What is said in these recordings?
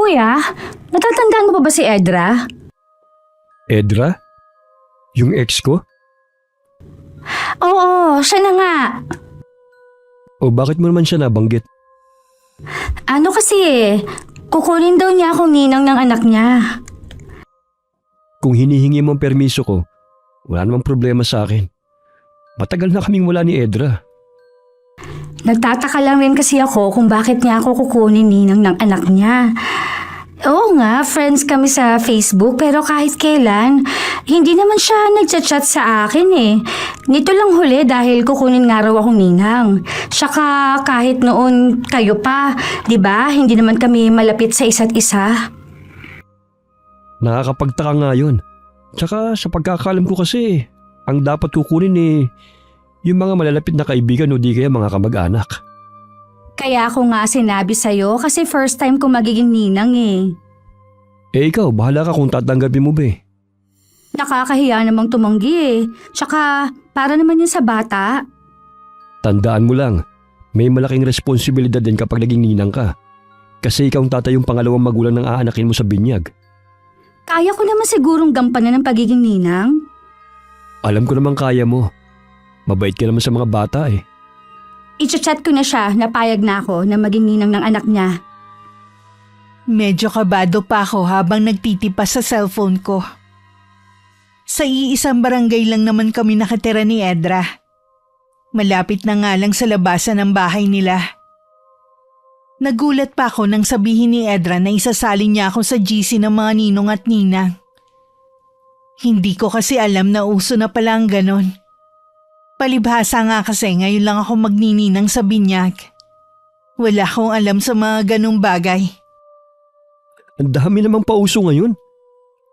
Kuya, natatandaan mo pa ba si Edra? Edra? Yung ex ko? Oo, siya na nga. O bakit mo naman siya nabanggit? Ano kasi kukunin daw niya akong ninang ng anak niya. Kung hinihingi mo ang permiso ko, wala namang problema sa akin. Matagal na kaming wala ni Edra. Nagtataka lang rin kasi ako kung bakit niya ako kukunin ninang ng anak niya. Oo nga, friends kami sa Facebook pero kahit kailan, hindi naman siya nagchat-chat sa akin eh. Nito lang huli dahil kukunin nga raw akong ninang. Saka kahit noon kayo pa, di ba? Hindi naman kami malapit sa isa't isa. Nakakapagtaka nga yun. Tsaka sa pagkakalam ko kasi, ang dapat kukunin yung mga malalapit na kaibigan o di kaya mga kamag-anak. Kaya ako nga sinabi sa'yo kasi first time ko magiging ninang eh. Eh ikaw, bahala ka kung tatanggapin mo ba eh. Nakakahiya namang tumanggi eh. Tsaka para naman yun sa bata. Tandaan mo lang, may malaking responsibilidad din kapag naging ninang ka. Kasi ikaw ang tatay yung pangalawang magulang ng aanakin mo sa binyag. Kaya ko naman sigurong gampanan ng pagiging ninang. Alam ko namang kaya mo. Mabait ka naman sa mga bata eh. I-chat ko na siya, napayag na ako na maging ninang ng anak niya. Medyo kabado pa ako habang nagtitipas sa cellphone ko. Sa iisang barangay lang naman kami nakatira ni Edra. Malapit na nga lang sa labasan ng bahay nila. Nagulat pa ako nang sabihin ni Edra na isasali niya ako sa GC ng mga ninong at ninang. Hindi ko kasi alam na uso na pala ang ganon. Palibhasa nga kasi ngayon lang ako magnininang sa binyag. Wala akong alam sa mga ganong bagay. Ang dami namang pauso ngayon.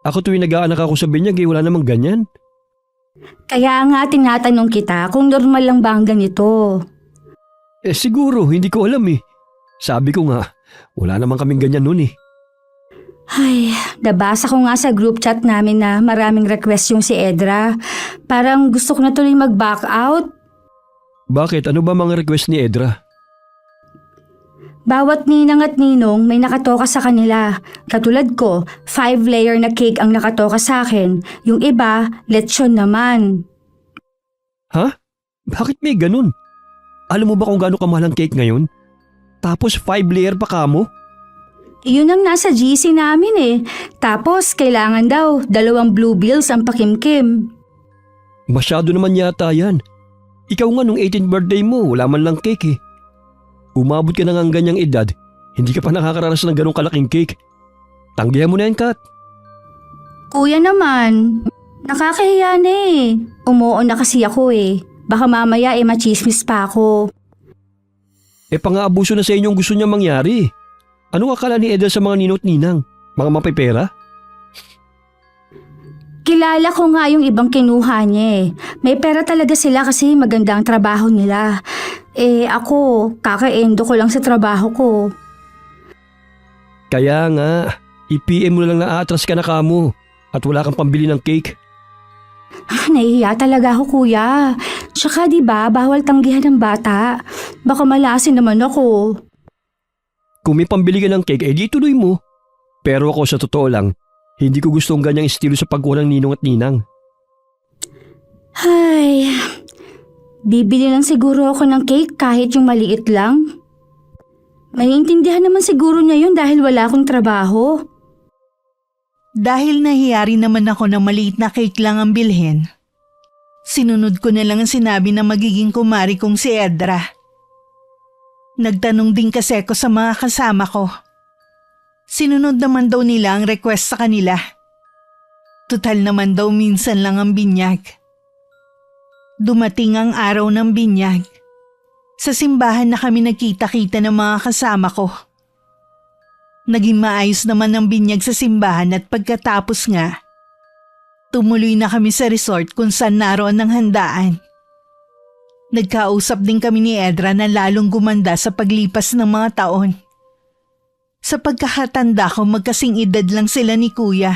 Ako tuwing nag-aanak ako sa binyag wala namang ganyan. Kaya nga tinatanong kita kung normal lang ba ang ganito. Eh siguro, hindi ko alam eh. Sabi ko nga, wala namang kaming ganyan noon eh. Ay, nabasa ko nga sa group chat namin na maraming request yung si Edra. Parang gusto ko na tuloy mag-back out. Bakit? Ano ba mga request ni Edra? Bawat ninang at ninong may nakatoka sa kanila. Katulad ko, 5-layer na cake ang nakatoka sa akin. Yung iba, lechon naman. Ha? Bakit may ganun? Alam mo ba kung gaano kamahal ang cake ngayon? Tapos 5-layer pa kamo? Yun ang nasa GC namin eh. Tapos kailangan daw 2 blue bills ang pakimkim. Masyado naman yata yan. Ikaw nga nung 18th birthday mo, wala man lang cake eh. Umabot ka na nga ang ganyang edad, hindi ka pa nakakaranas ng ganong kalaking cake. Tanggihan mo na yan, Kat. Kuya naman, nakakahiya na eh. Umuon na kasi ako eh. Baka mamaya machismis pa ako. Eh pang-aabuso na sa inyong gusto niya mangyari. Ano akala ni Edel sa mga ninot ninang? Mga mapipera? Kilala ko nga yung ibang kinuha niya eh. May pera talaga sila kasi maganda ang trabaho nila. Eh ako, kaka-endo ko lang sa trabaho ko. Kaya nga, i-PM mo na lang na aatras ka na kamo at wala kang pambili ng cake. Nahihiya talaga ako kuya. Tsaka diba, bawal tanggihan ng bata. Baka malasin naman ako. Kung may pambili ka ng cake, di tuloy mo. Pero ako sa totoo lang, hindi ko gusto ang ganyang estilo sa pagkuha ng ninong at ninang. Ay, bibili lang siguro ako ng cake kahit yung maliit lang. Maiintindihan naman siguro niya yun dahil wala akong trabaho. Dahil nahiyari naman ako na maliit na cake lang ang bilhin, sinunod ko na lang ang sinabi na magiging kumari kong si Edra. Nagtanong din kasi ako sa mga kasama ko. Sinunod naman daw nila ang request sa kanila. Tutal naman daw minsan lang ang binyag. Dumating ang araw ng binyag. Sa simbahan na kami nagkita-kita ng mga kasama ko. Naging maayos naman ang binyag sa simbahan at pagkatapos nga, tumuloy na kami sa resort kung saan naroon ang handaan. Nagkausap din kami ni Edra na lalong gumanda sa paglipas ng mga taon. Sa pagkakatanda ko magkasing edad lang sila ni Kuya.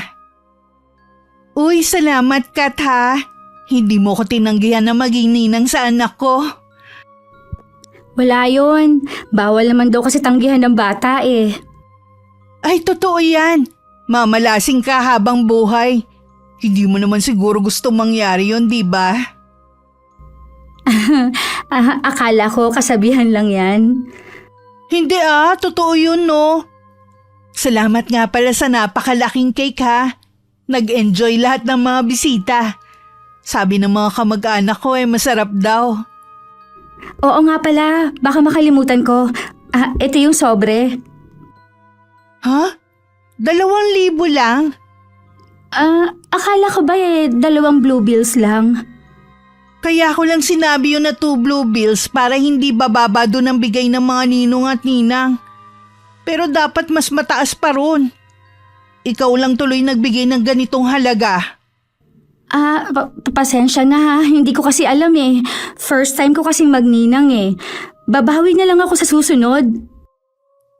Uy, salamat Kat ha! Hindi mo ko tinanggihan na maging ninang sa anak ko. Wala yun. Bawal naman daw kasi tanggihan ng bata eh. Ay, totoo yan. Mamalasing ka habang buhay. Hindi mo naman siguro gusto mangyari yon, di ba? Akala ko kasabihan lang yan. Hindi totoo yun no. Salamat nga pala sa napakalaking cake ha. Nag-enjoy lahat ng mga bisita. Sabi ng mga kamag-anak ko masarap daw. Oo nga pala, baka makalimutan ko. Ito yung sobre. Ha? 2,000 lang? Akala ko ba 2 blue bills lang? Kaya ko lang sinabi yun na 2 blue bills para hindi bababa doon ang bigay ng mga ninong at ninang. Pero dapat mas mataas pa ron. Ikaw lang tuloy nagbigay ng ganitong halaga. Pasensya na ha, hindi ko kasi alam eh. First time ko kasing magninang eh. Babawi na lang ako sa susunod.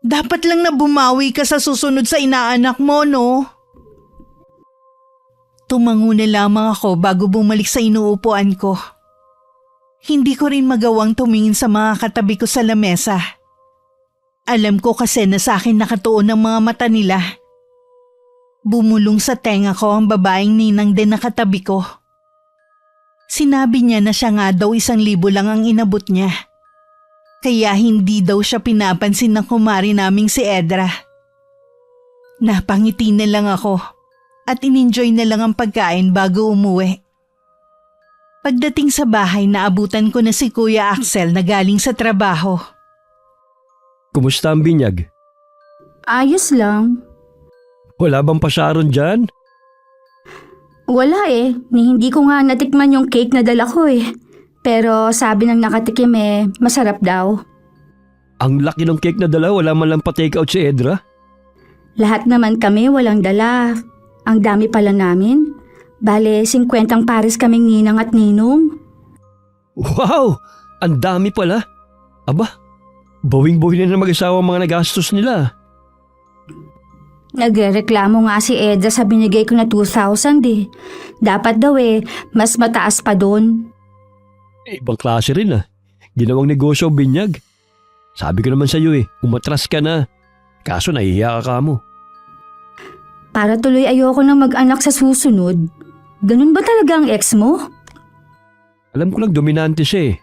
Dapat lang na bumawi ka sa susunod sa inaanak mo, no? Tumango na lamang ako bago bumalik sa inuupuan ko. Hindi ko rin magawang tumingin sa mga katabi ko sa lamesa. Alam ko kasi na sa akin nakatuon ang mga mata nila. Bumulong sa tenga ko ang babaeng ninang din na katabi ko. Sinabi niya na siya nga daw 1,000 lang ang inabot niya. Kaya hindi daw siya pinapansin ng kumari naming si Edra. Napangiti na lang ako at in-enjoy na lang ang pagkain bago umuwi. Pagdating sa bahay, naabutan ko na si Kuya Axel na galing sa trabaho. Kumusta ang binyag? Ayos lang. Wala bang pasaron dyan? Wala eh, hindi ko nga natikman yung cake na dala ko eh. Pero sabi ng nakatikim masarap daw. Ang laki ng cake na dala, wala man lang pa-take out si Edra. Lahat naman kami walang dala. Ang dami pala namin. Bale, 50 pares kaming ninang at ninong. Wow! Ang dami pala. Aba, bawing-bawing na mag-asawa ang mga nagastos nila. Nagrereklamo nga si Edra sa binigay ko na 2,000 eh. Dapat daw mas mataas pa doon. Ibang klase rin Ginawang negosyo ang binyag. Sabi ko naman sa iyo umatras ka na. Kaso nahihiya ka mo. Para tuloy ayoko na mag-anak sa susunod. Ganun ba talaga ang ex mo? Alam ko lang dominante siya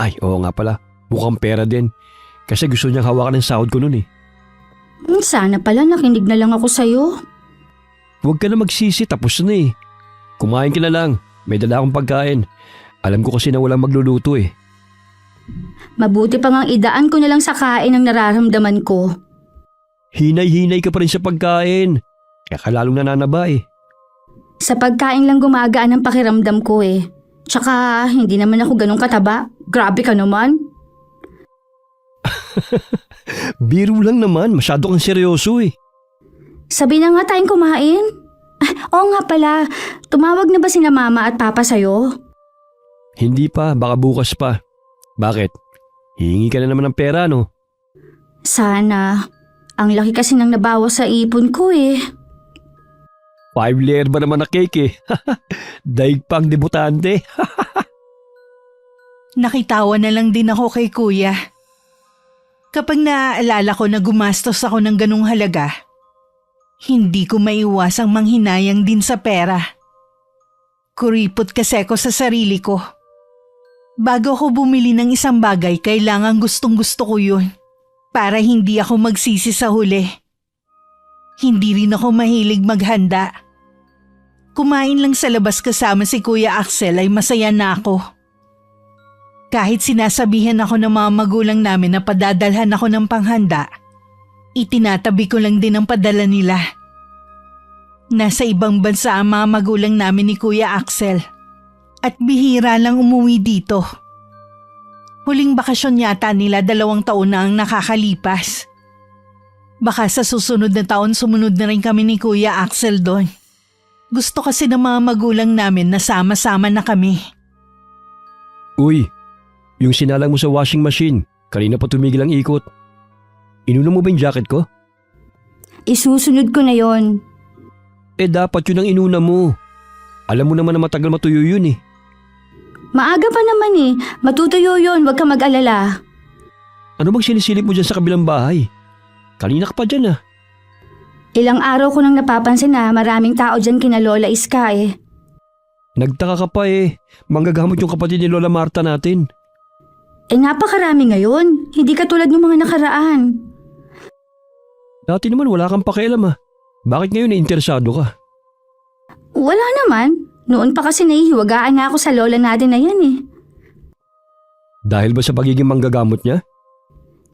Ay, oo nga pala. Mukhang pera din. Kasi gusto niyang hawakan ng sahod ko nun Sana pala nakinig na lang ako sa'yo. Huwag ka na magsisi, tapos na Kumain ka na lang. May dala akong pagkain. Alam ko kasi na walang magluluto Mabuti pa ngang idaan ko na lang sa kain ang nararamdaman ko. Hinay-hinay ka pa rin sa pagkain. Kaya ka lalong nananaba Sa pagkain lang gumagaan ang pakiramdam ko Tsaka hindi naman ako ganun kataba. Grabe ka naman. Biro lang naman, masyado kang seryoso Sabi na nga tayong kumain. Oo nga pala, tumawag na ba sina mama at papa sa'yo? Hindi pa, baka bukas pa. Bakit? Hihingi ka na naman ng pera, no? Sana. Ang laki kasi nang nabawas sa ipon ko 5 layer ba naman na cake Daig pang debutante. Nakitawa na lang din ako kay Kuya. Kapag naaalala ko na gumastos ako ng ganung halaga, hindi ko maiwasang manghinayang din sa pera. Kuripot kasi ako sa sarili ko. Bago ako bumili ng isang bagay, kailangan gustong-gusto ko yun para hindi ako magsisi sa huli. Hindi rin ako mahilig maghanda. Kumain lang sa labas kasama si Kuya Axel ay masaya na ako. Kahit sinasabihan ako ng mga magulang namin na padadalhan ako ng panghanda, itinatabi ko lang din ang padala nila. Nasa ibang bansa ang mga magulang namin ni Kuya Axel at bihira lang umuwi dito. Huling bakasyon yata nila 2 taon na ang nakakalipas. Baka sa susunod na taon sumunod na rin kami ni Kuya Axel doon. Gusto kasi ng mga magulang namin na sama-sama na kami. Uy, yung sinalang mo sa washing machine, kanina pa tumigil ang ikot. Inuna mo ba yung jacket ko? Isusunod ko na yon. Dapat yun ang inuna mo. Alam mo naman na matagal matuyo yun Maaga pa naman Matutuyo yon, wag ka mag-alala. Ano bang sinisilip mo dyan sa kabilang bahay? Kanina ka pa dyan Ilang araw ko nang napapansin na maraming tao dyan kina Lola Iska eh. Nagtaka ka pa eh. Manggagamot yung kapatid ni Lola Marta natin. Napakarami ngayon. Hindi katulad ng mga nakaraan. Dati naman wala kang pakialam ah. Bakit ngayon interesado ka? Wala naman. Noon pa kasi nahihiwagaan na ako sa lola natin na yan eh. Dahil ba sa pagiging manggagamot niya?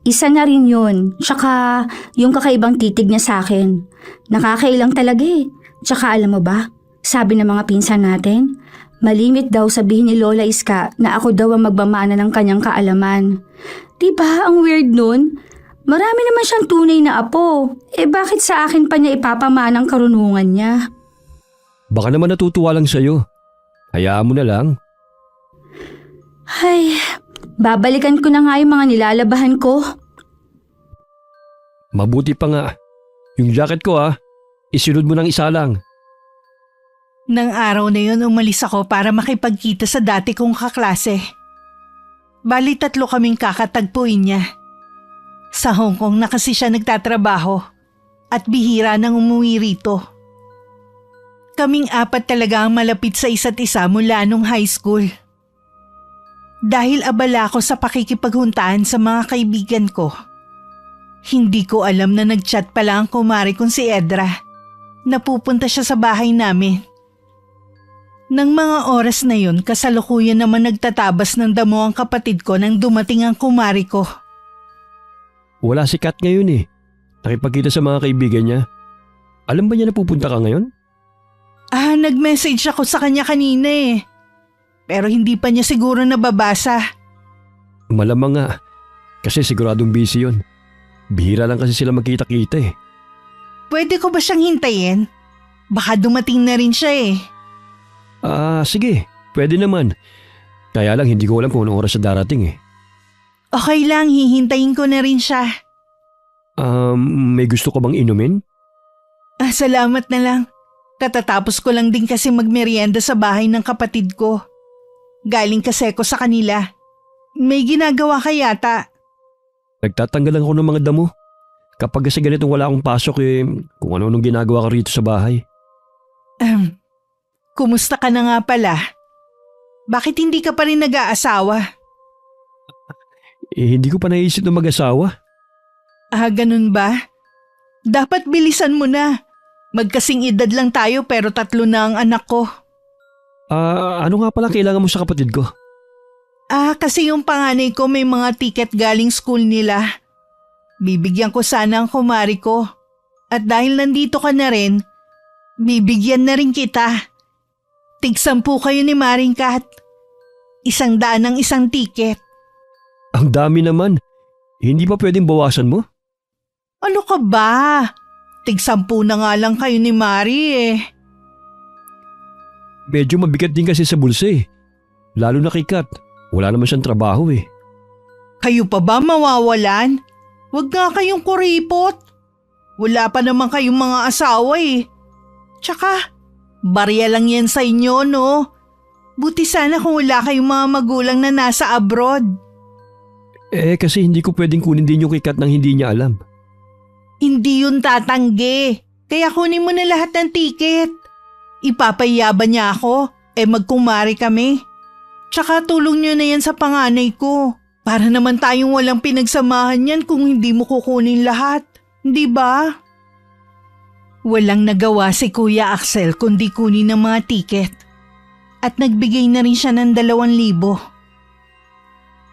Isa na rin yun. Tsaka yung kakaibang titig niya sa akin. Nakakailang talaga eh. Tsaka alam mo ba, sabi ng mga pinsan natin, malimit daw sabihin ni Lola Iska na ako daw ang magmamana ng kanyang kaalaman. Diba ang weird nun? Marami naman siyang tunay na apo. Bakit sa akin pa niya ipapamana ang karunungan niya? Baka naman natutuwa lang sa'yo. Hayaan mo na lang. Ay, babalikan ko na nga yung mga nilalabahan ko. Mabuti pa nga. Yung jacket ko isunod mo ng isa lang. Nang araw na yun umalis ako para makipagkita sa dati kong kaklase. Bali 3 kaming kakatagpuin niya. Sa Hong Kong na kasi siya nagtatrabaho at bihira nang umuwi rito. Kaming 4 talaga ang malapit sa isa't isa mula nung high school. Dahil abala ako sa pakikipaghuntahan sa mga kaibigan ko, hindi ko alam na nagchat pala ang kumari kong si Edra. Napupunta siya sa bahay namin. Nang mga oras na yun, kasalukuyan naman nagtatabas ng damo ang kapatid ko nang dumating ang kumari ko. Wala si Kat ngayon eh. Nakipagkita sa mga kaibigan niya. Alam ba niya na pupunta ka ngayon? Nag-message ako sa kanya kanina eh. Pero hindi pa niya siguro nababasa. Malamang nga. Kasi siguradong busy yun. Bihira lang kasi sila magkita-kita eh. Pwede ko ba siyang hintayin? Baka dumating na rin siya eh. Sige. Pwede naman. Kaya lang hindi ko alam kung anong oras siya darating eh. Okay lang, hihintayin ko na rin siya. May gusto ka bang inumin? Salamat na lang. Katatapos ko lang din kasi magmerienda sa bahay ng kapatid ko. Galing kasi ko sa kanila. May ginagawa ka yata. Nagtatanggal lang ako ng mga damo. Kapag kasi ganitong wala akong pasok kung ano-anong ginagawa ko rito sa bahay. Kumusta ka na nga pala? Bakit hindi ka pa rin nag-aasawa? Hindi ko pa naisip na mag-asawa. Ganun ba? Dapat bilisan mo na. Magkasing edad lang tayo pero 3 na ang anak ko. Ano nga pala kailangan mo sa kapatid ko? Kasi yung panganay ko may mga ticket galing school nila. Bibigyan ko sana ang kumari ko. At dahil nandito ka na rin, bibigyan na rin kita. Tig-10 kayo ni Maring Kat. 100 ang isang ticket. Ang dami naman. Hindi pa pwedeng bawasan mo? Ano ka ba? Tig-10 na nga lang kayo ni Mari eh. Medyo mabigat din kasi sa bulsa eh. Lalo na kay Kat. Wala naman siyang trabaho eh. Kayo pa ba mawawalan? Huwag nga kayong kuripot. Wala pa naman kayong mga asawa eh. Tsaka, barya lang yan sa inyo no? Buti sana kung wala kayong mga magulang na nasa abroad. Kasi hindi ko pwedeng kunin din yung kay Kat nang hindi niya alam. Hindi yun tatanggi. Kaya kunin mo na lahat ng ticket. Ipapahiya ba niya ako? Magkumari kami. Tsaka tulong niyo na yan sa panganay ko. Para naman tayong walang pinagsamahan yan kung hindi mo kukunin lahat. Di ba? Walang nagawa si Kuya Axel kundi kunin ng mga ticket. At nagbigay na rin siya ng 2,000.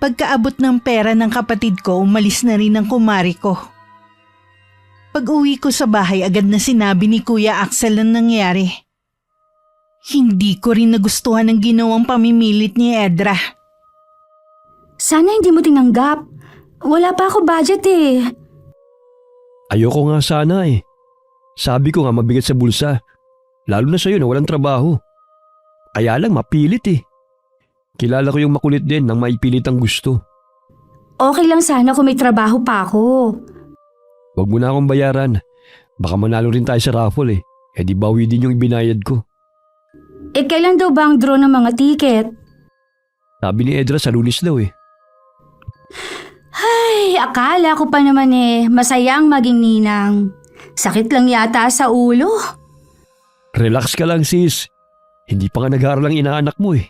Pagkaabot ng pera ng kapatid ko, umalis na rin ang kumari ko. Pag-uwi ko sa bahay, agad na sinabi ni Kuya Axel ang nangyari. Hindi ko rin nagustuhan ang ginawang pamimilit ni Edra. Sana hindi mo tinanggap. Wala pa ako budget eh. Ayoko nga sana eh. Sabi ko nga mabigat sa bulsa. Lalo na sa'yo na walang trabaho. Kaya lang mapilit eh. Kilala ko yung makulit din nang maipilit ang gusto. Okay lang sana kung may trabaho pa ako. Huwag mo na akong bayaran. Baka manalo rin tayo sa raffle eh. Di bawi din yung ibinayad ko. Kailan daw ba ang draw ng mga ticket? Sabi ni Edra sa Lunes daw eh. Ay, akala ko pa naman masayang maging ninang. Sakit lang yata sa ulo. Relax ka lang sis. Hindi pa nga nag-aaral ang inaanak mo eh.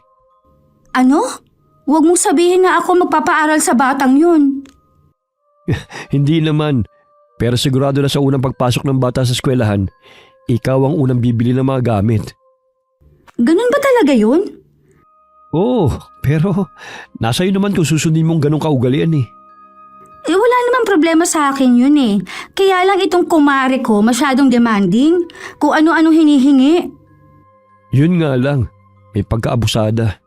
Ano? Huwag mong sabihin na ako magpapaaral sa batang yun. Hindi naman. Pero sigurado na sa unang pagpasok ng bata sa eskwelahan, ikaw ang unang bibili ng mga gamit. Ganun ba talaga yun? Oo, pero nasa iyo naman kung susundin mong ganong kaugalian eh. Wala namang problema sa akin yun eh. Kaya lang itong kumare ko masyadong demanding. Kung ano-ano hinihingi. Yun nga lang, may pagkaabusada.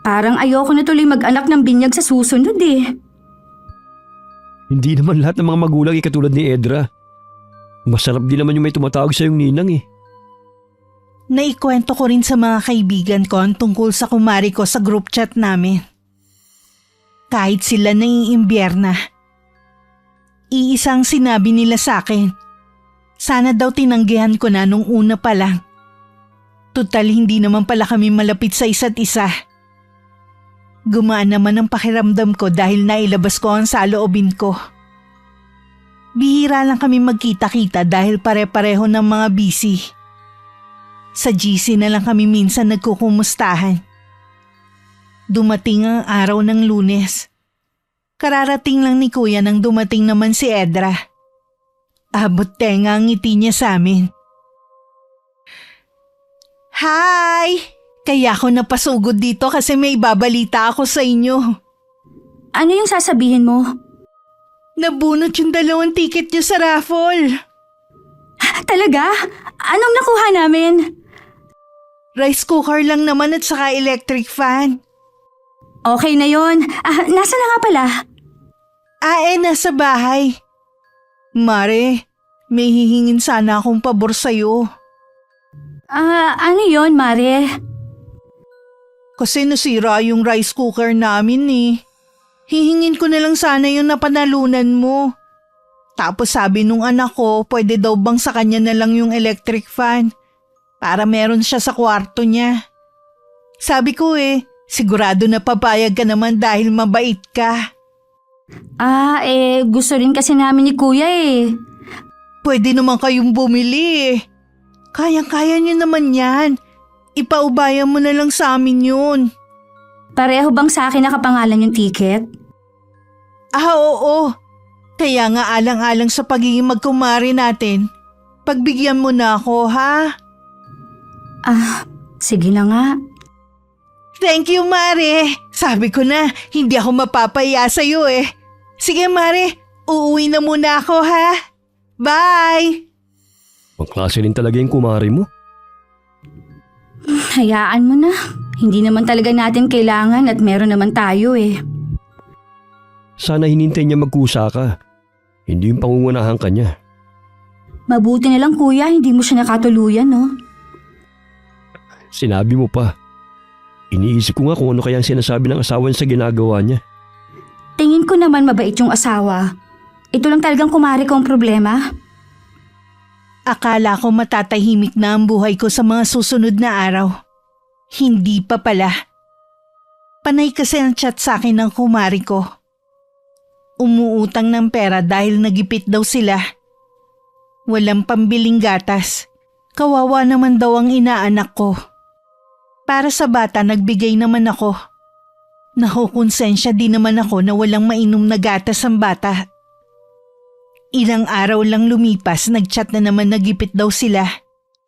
Parang ayoko na tuloy mag-anak ng binyag sa susunod eh. Hindi naman lahat ng mga magulang ay katulad ni Edra. Masarap din naman yung may tumatawag sa yung ninang eh. Naikwento ko rin sa mga kaibigan ko ang tungkol sa kumari ko sa group chat namin. Kahit sila naiimbierna. Iisang sinabi nila sa akin. Sana daw tinanggihan ko na nung una pa lang. Tutal hindi naman pala kami malapit sa isa't isa. Gumaan naman ang pakiramdam ko dahil nailabas ko ang saloobin ko. Bihira lang kami magkita-kita dahil pare-pareho ng mga busy. Sa GC na lang kami minsan nagkukumustahan. Dumating ang araw ng Lunes. Kararating lang ni Kuya nang dumating naman si Edra. Abot tenga ang ngiti niya sa amin. Hi! Kaya ako napasugod dito kasi may babalita ako sa inyo. Ano yung sasabihin mo? Nabunot yung 2 ticket niyo sa raffle. Talaga? Anong nakuha namin? Rice cooker lang naman at saka electric fan. Okay na yon. Nasa na nga pala? Nasa bahay. Mare, may hihingin sana akong pabor sa'yo. Ano yon, Mare? Kasi nasira yung rice cooker namin eh. Hihingin ko na lang sana yung napanalunan mo. Tapos sabi nung anak ko, pwede daw bang sa kanya na lang yung electric fan para meron siya sa kwarto niya. Sabi ko sigurado na papayag ka naman dahil mabait ka. Gusto rin kasi namin ni Kuya eh. Pwede naman kayong bumili eh. Kayang-kaya niyo naman yan. Ipaubayan mo na lang sa amin yun. Pareho bang sa akin nakapangalan yung ticket? Oo. Kaya nga alang-alang sa pagiging magkumari natin, pagbigyan mo na ako, ha? Sige na nga. Thank you, Mare. Sabi ko na, hindi ako mapapaya sa'yo eh. Sige, Mare. Uuwi na muna ako, ha? Bye! Ang klase rin talaga yung kumari mo. Hayaan mo na. Hindi naman talaga natin kailangan at meron naman tayo eh. Sana hinintay niya magkusa ka. Hindi yung pangungunahan ka niya. Mabuti na lang Kuya, hindi mo siya nakatuluyan, no? Sinabi mo pa. Iniisip ko nga kung ano kaya ang sinasabi ng asawa niya sa ginagawa niya. Tingin ko naman mabait yung asawa. Ito lang talagang kumari ko ang problema. Akala ko matatahimik na ang buhay ko sa mga susunod na araw. Hindi pa pala. Panay kasi ang chat sa akin ng kumari ko. Umuutang ng pera dahil nagipit daw sila. Walang pambiling gatas. Kawawa naman daw ang inaanak ko. Para sa bata nagbigay naman ako. Nakukonsensya din naman ako na walang mainom na gatas ang bata. Ilang araw lang lumipas, nagchat na naman nagipit daw sila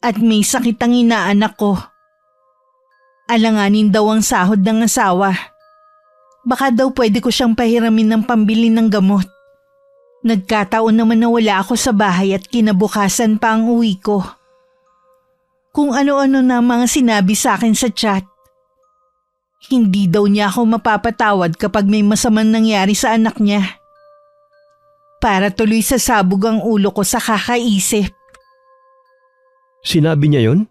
at may sakit ang inaanak ko. Alanganin daw ang sahod ng asawa. Baka daw pwede ko siyang pahiramin ng pambili ng gamot. Nagkataon naman na wala ako sa bahay at kinabukasan pa ang uwi ko. Kung ano-ano na mga sinabi sa akin sa chat. Hindi daw niya ako mapapatawad kapag may masamang nangyari sa anak niya. Para tuloy sa sabog ang ulo ko sa kakaisip. Sinabi niya yon?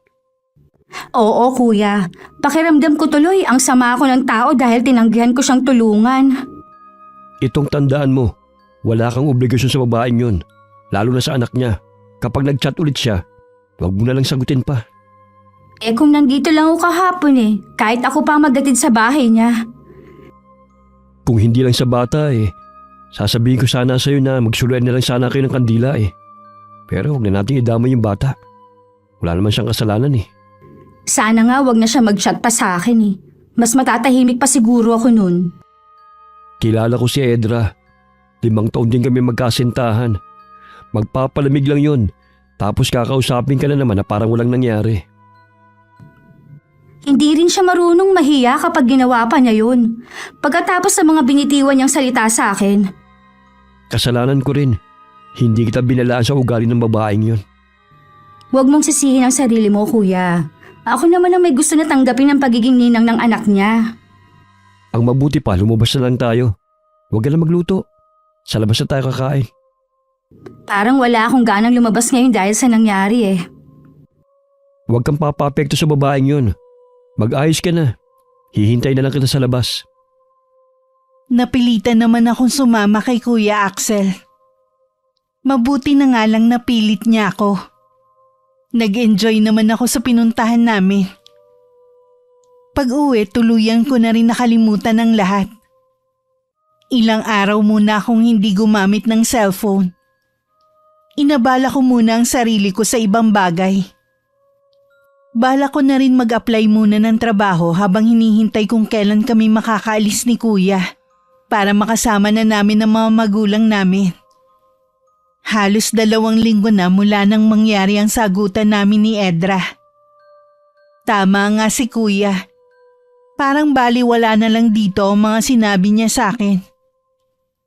Oo, Kuya. Pakiramdam ko tuloy ang sama ko ng tao dahil tinanggihan ko siyang tulungan. Itong tandaan mo, wala kang obligasyon sa babaeng yun. Lalo na sa anak niya. Kapag nag-chat ulit siya, huwag mo na lang sagutin pa. Kung nandito lang ako kahapon kahit ako pa magdatid sa bahay niya. Kung hindi lang sa bata sasabihin ko sana sa'yo na magsuluan na lang sana kayo ng kandila Pero huwag na natin idamay yung bata. Wala naman siyang kasalanan eh. Sana nga wag na siya mag-chat pa sa akin eh. Mas matatahimik pa siguro ako nun. Kilala ko si Edra. 5 taon din kami magkasintahan. Magpapalamig lang yun. Tapos kakausapin ka na naman na parang walang nangyari. Hindi rin siya marunong mahiya kapag ginawa pa niya yun. Pagkatapos sa mga binitiwan niyang salita sa akin. Kasalanan ko rin. Hindi kita binalaan sa ugali ng babaeng yun. Huwag mong sisihin ang sarili mo, kuya. Ako naman ang may gusto na tanggapin ang pagiging ninang ng anak niya. Ang mabuti pa, lumabas na lang tayo. Huwag ka na magluto. Sa labas na tayo kakain. Parang wala akong ganang lumabas ngayon dahil sa nangyari eh. Huwag kang papapekto sa babaeng yun. Mag-ayos ka na. Hihintay na lang kita sa labas. Napilitan naman akong sumama kay Kuya Axel. Mabuti na nga lang napilit niya ako. Nag-enjoy naman ako sa pinuntahan namin. Pag-uwi, tuluyan ko na rin nakalimutan ang lahat. Ilang araw muna akong hindi gumamit ng cellphone. Inabala ko muna ang sarili ko sa ibang bagay. Bala ko na rin mag-apply muna ng trabaho habang hinihintay kung kailan kami makakaalis ni Kuya para makasama na namin ang mga magulang namin. Halos 2 linggo na mula nang mangyari ang sagutan namin ni Edra. Tama nga si Kuya. Parang baliwala na lang dito ang mga sinabi niya sa akin.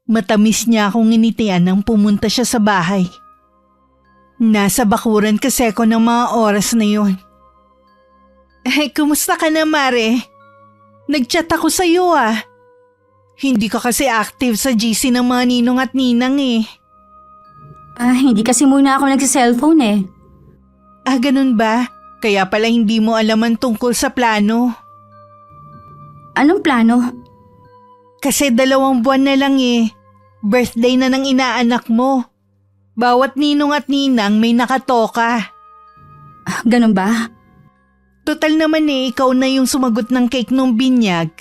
Matamis niya akong initian nang pumunta siya sa bahay. Nasa bakuran kasi ako ng mga oras na yun. Kumusta ka na, Mare? Nag-chat ako sa iyo ah. Hindi ka kasi active sa GC ng mga ninong at ninang eh. Hindi kasi muna ako nagsiselfone eh. Ganun ba? Kaya pala hindi mo alaman tungkol sa plano. Anong plano? Kasi 2 buwan na lang eh. Birthday na ng inaanak mo. Bawat ninong at ninang may nakatoka. Ganun ba? Total naman eh, ikaw na yung sumagot ng cake nung binyag.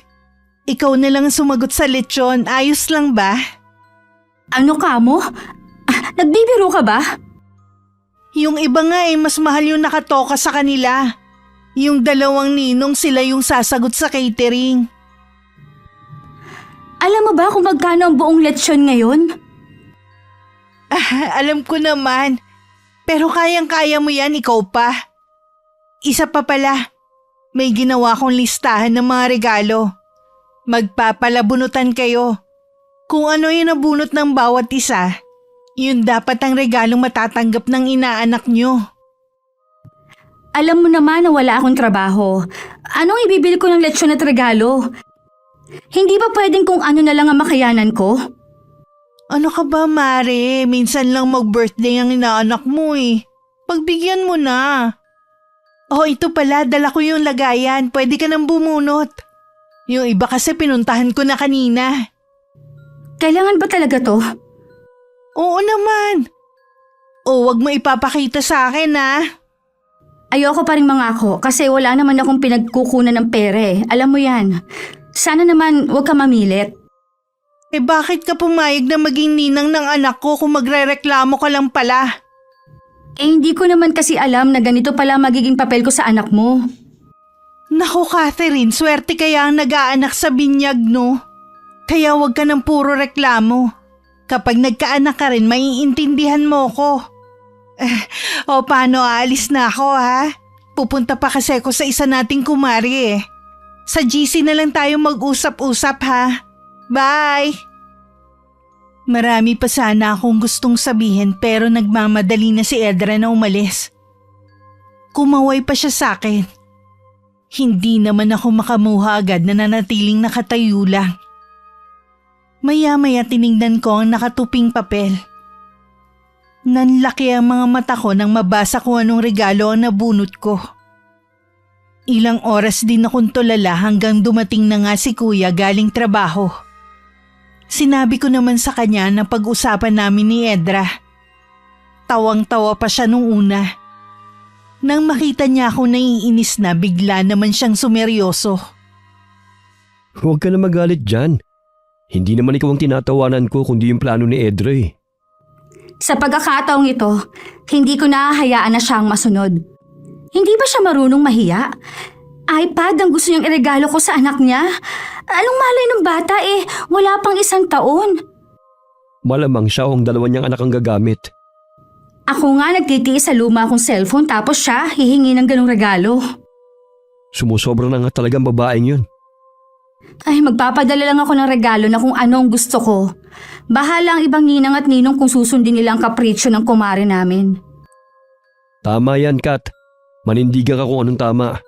Ikaw na lang sumagot sa lechon, ayos lang ba? Ano ka mo? Nagbibiro ka ba? Yung iba nga eh, mas mahal yung nakatoka sa kanila. Yung 2 ninong sila yung sasagot sa catering. Alam mo ba kung magkano ang buong lechon ngayon? Alam ko naman. Pero kayang-kaya mo yan, ikaw pa. Isa pa pala, may ginawa kong listahan ng mga regalo. Magpapalabunutan kayo. Kung ano yung nabunot ng bawat isa, yun dapat ang regalong matatanggap ng inaanak nyo. Alam mo naman na wala akong trabaho. Anong ibibili ko ng lechon at regalo? Hindi ba pwedeng kung ano na lang ang makayanan ko? Ano ka ba, Mare? Minsan lang mag-birthday ang inaanak mo eh. Pagbigyan mo na. Oh, ito pala, dala ko yung lagayan. Pwede ka nang bumunot. Yung iba kasi pinuntahan ko na kanina. Kailangan ba talaga to? Oo naman. O, wag mo ipapakita sa akin ha. Ayoko pa rin mangako kasi wala naman akong pinagkukunan ng pera eh. Alam mo yan. Sana naman huwag ka mamilit. Bakit ka pumayag na maging ninang ng anak ko kung magrereklamo ka lang pala? Hindi ko naman kasi alam na ganito pala magiging papel ko sa anak mo. Naku, Catherine, swerte kaya ang nag-aanak sa binyag, no? Kaya wag ka ng puro reklamo. Kapag nagkaanak ka rin, maiintindihan mo ko. O paano, aalis na ako ha? Pupunta pa kasi ako sa isa nating kumari eh. Sa GC na lang tayo mag-usap-usap ha. Bye! Marami pa sana akong gustong sabihin pero nagmamadali na si Edra na umalis. Kumaway pa siya sa akin. Hindi naman ako makamuha agad na nanatiling nakatayo lang. Maya-maya tinignan ko ang nakatuping papel. Nanlaki ang mga mata ko nang mabasa ko anong regalo ang nabunot ko. Ilang oras din akong tulala hanggang dumating na nga si Kuya galing trabaho. Sinabi ko naman sa kanya na pag-usapan namin ni Edra. Tawang-tawa pa siya nung una. Nang makita niya ako naiinis na, bigla naman siyang sumeryoso. Huwag ka na magalit dyan. Hindi naman ikaw ang tinatawanan ko kundi yung plano ni Edra eh. Sa pagkakataong ito, hindi ko nahahayaan na siyang masunod. Hindi ba siya marunong mahiya? iPad ang gusto niyang iregalo ko sa anak niya? Anong malay ng bata wala pang 1 taon. Malamang siya o ang 2 niyang anak ang gagamit. Ako nga nagtitiis sa luma kong cellphone tapos siya hihingi ng ganong regalo. Sumusobra na nga talagang babaeng yun. Ay, magpapadala lang ako ng regalo na kung anong gusto ko. Bahala ang ibang ninang at ninong kung susundin nila ang kapritsyo ng kumare namin. Tama yan, Kat. Manindigan ka kung anong tama.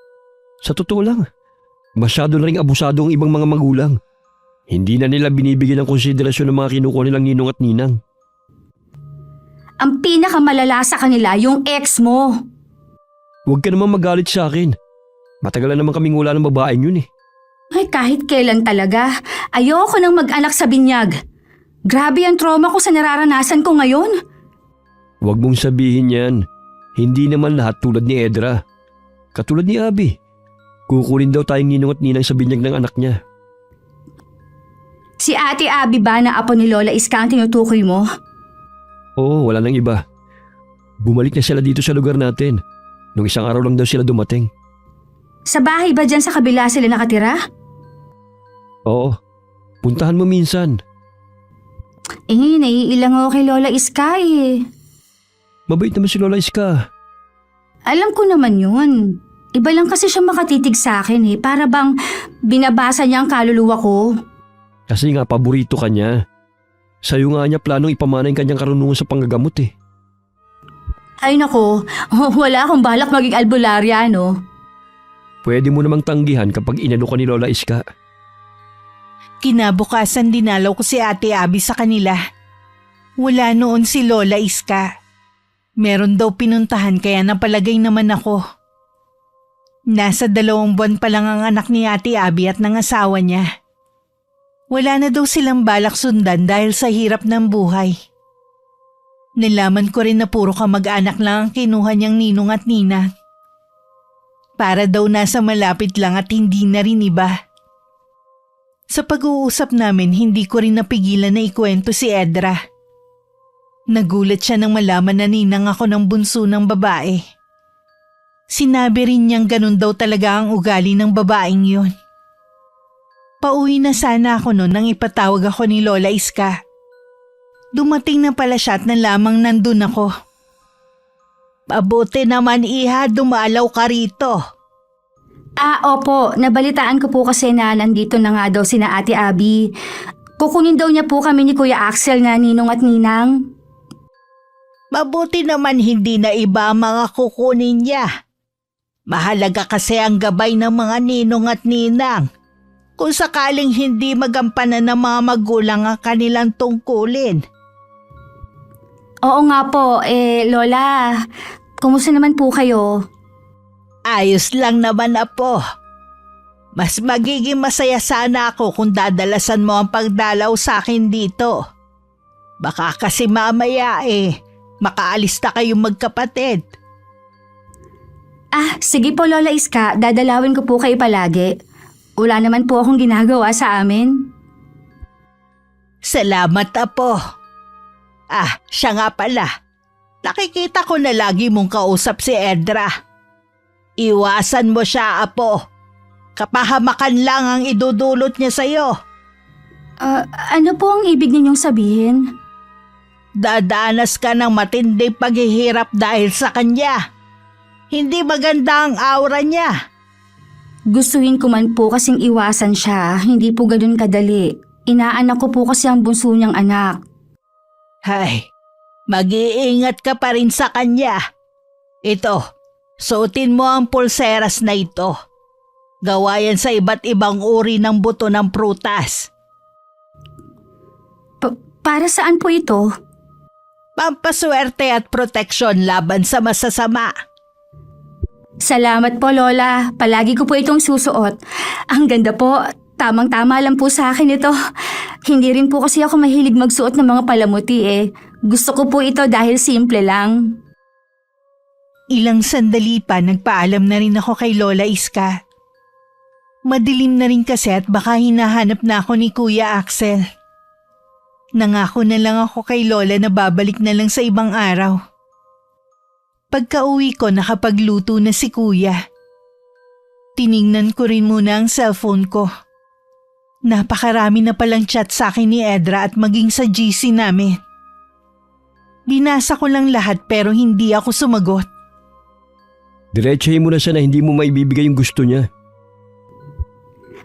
Sa totoo lang, masyado na ring abusado ang ibang mga magulang. Hindi na nila binibigyan ng konsiderasyon ng mga kinukuha nilang ninong at ninang. Ang pinakamalala sa kanila yung ex mo. Huwag ka naman magalit sa akin. Matagal na naman kaming wala ng babaeng yun eh. Ay, kahit kailan talaga. Ayoko nang mag-anak sa binyag. Grabe ang trauma ko sa nararanasan ko ngayon. Huwag mong sabihin yan. Hindi naman lahat tulad ni Edra. Katulad ni Abby. Kukunin daw tayong ninong at ninang sa binyag ng anak niya. Si Ate Abby ba na apo ni Lola Iska ang tinutukoy mo? Oo, wala nang iba. Bumalik na sila dito sa lugar natin. Nung 1 araw lang daw sila dumating. Sa bahay ba dyan sa kabila sila nakatira? Oo, puntahan mo minsan. Naiilang ako kay Lola Iska Mabait naman si Lola Iska. Alam ko naman yun. Iba lang kasi siya makatitig sa akin para bang binabasa niya ang kaluluwa ko. Kasi nga paborito ka niya. Sa'yo nga niya planong ipamana yung kanyang karunungan sa panggagamot eh. Ay nako, wala akong balak maging albularya Pwede mo namang tanggihan kapag inano ka ni Lola Iska. Kinabukasan dinalaw ko si Ate Abby sa kanila. Wala noon si Lola Iska. Meron daw pinuntahan kaya napalagay naman ako. Nasa 2 buwan pa lang ang anak ni Ate Abby at ng asawa niya. Wala na daw silang balak sundan dahil sa hirap ng buhay. Nalaman ko rin na puro kamag-anak lang ang kinuha niyang ninong at ninang. Para daw nasa malapit lang at hindi na rin iba. Sa pag-uusap namin, hindi ko rin napigilan na ikwento si Edra. Nagulat siya nang malaman na ninang ako ng bunso ng babae. Sinabi rin niyang ganun daw talaga ang ugali ng babaeng yun. Pauwi na sana ako noon nang ipatawag ako ni Lola Iska. Dumating na pala siya at lamang nandun ako. Mabuti naman iha, dumalaw ka rito. Opo, nabalitaan ko po kasi na nandito na nga daw sina Ate Abby. Kukunin daw niya po kami ni Kuya Axel na ninong at ninang. Mabuti naman hindi na iba ang mga kukunin niya. Mahalaga kasi ang gabay ng mga ninong at ninang. Kung sakaling hindi magampanan ng mga magulang ang kanilang tungkulin. Oo nga po, Lola, kumusta naman po kayo? Ayos lang naman apo. Mas magiging masaya sana ako kung dadalasan mo ang pagdalaw sa akin dito. Baka kasi mamaya makaalis na kayong magkapatid. Sige po Lola Iska, dadalawin ko po kayo palagi. Wala naman po akong ginagawa sa amin. Salamat apo. Siya nga pala. Nakikita ko na lagi mong kausap si Edra. Iwasan mo siya, apo. Kapahamakan lang ang idudulot niya sa'yo. Ano po ang ibig ninyong sabihin? Dadanas ka ng matinding paghihirap dahil sa kanya. Hindi maganda ang aura niya. Gustuhin ko man po kasing iwasan siya, hindi po ganun kadali. Inaanak ko po kasi ang bunso niyang anak. Hay, mag-iingat ka pa rin sa kanya. Ito, suotin mo ang pulseras na ito. Gawa yan sa iba't ibang uri ng buto ng prutas. Para saan po ito? Pampaswerte at proteksyon laban sa masasama. Salamat po Lola, palagi ko po itong susuot. Ang ganda po, tamang-tama lang po sa akin ito. Hindi rin po kasi ako mahilig magsuot ng mga palamuti Gusto ko po ito dahil simple lang. Ilang sandali pa nagpaalam na rin ako kay Lola Iska. Madilim na rin kasi at baka hinahanap na ako ni Kuya Axel. Nangako na lang ako kay Lola na babalik na lang sa ibang araw. Pagka-uwi ko nakapagluto na si Kuya. Tiningnan ko rin muna ang cellphone ko. Napakarami na palang chat sa akin ni Edra at maging sa GC namin. Binasa ko lang lahat pero hindi ako sumagot. Diretsahin mo na siya na hindi mo maibibigay yung gusto niya.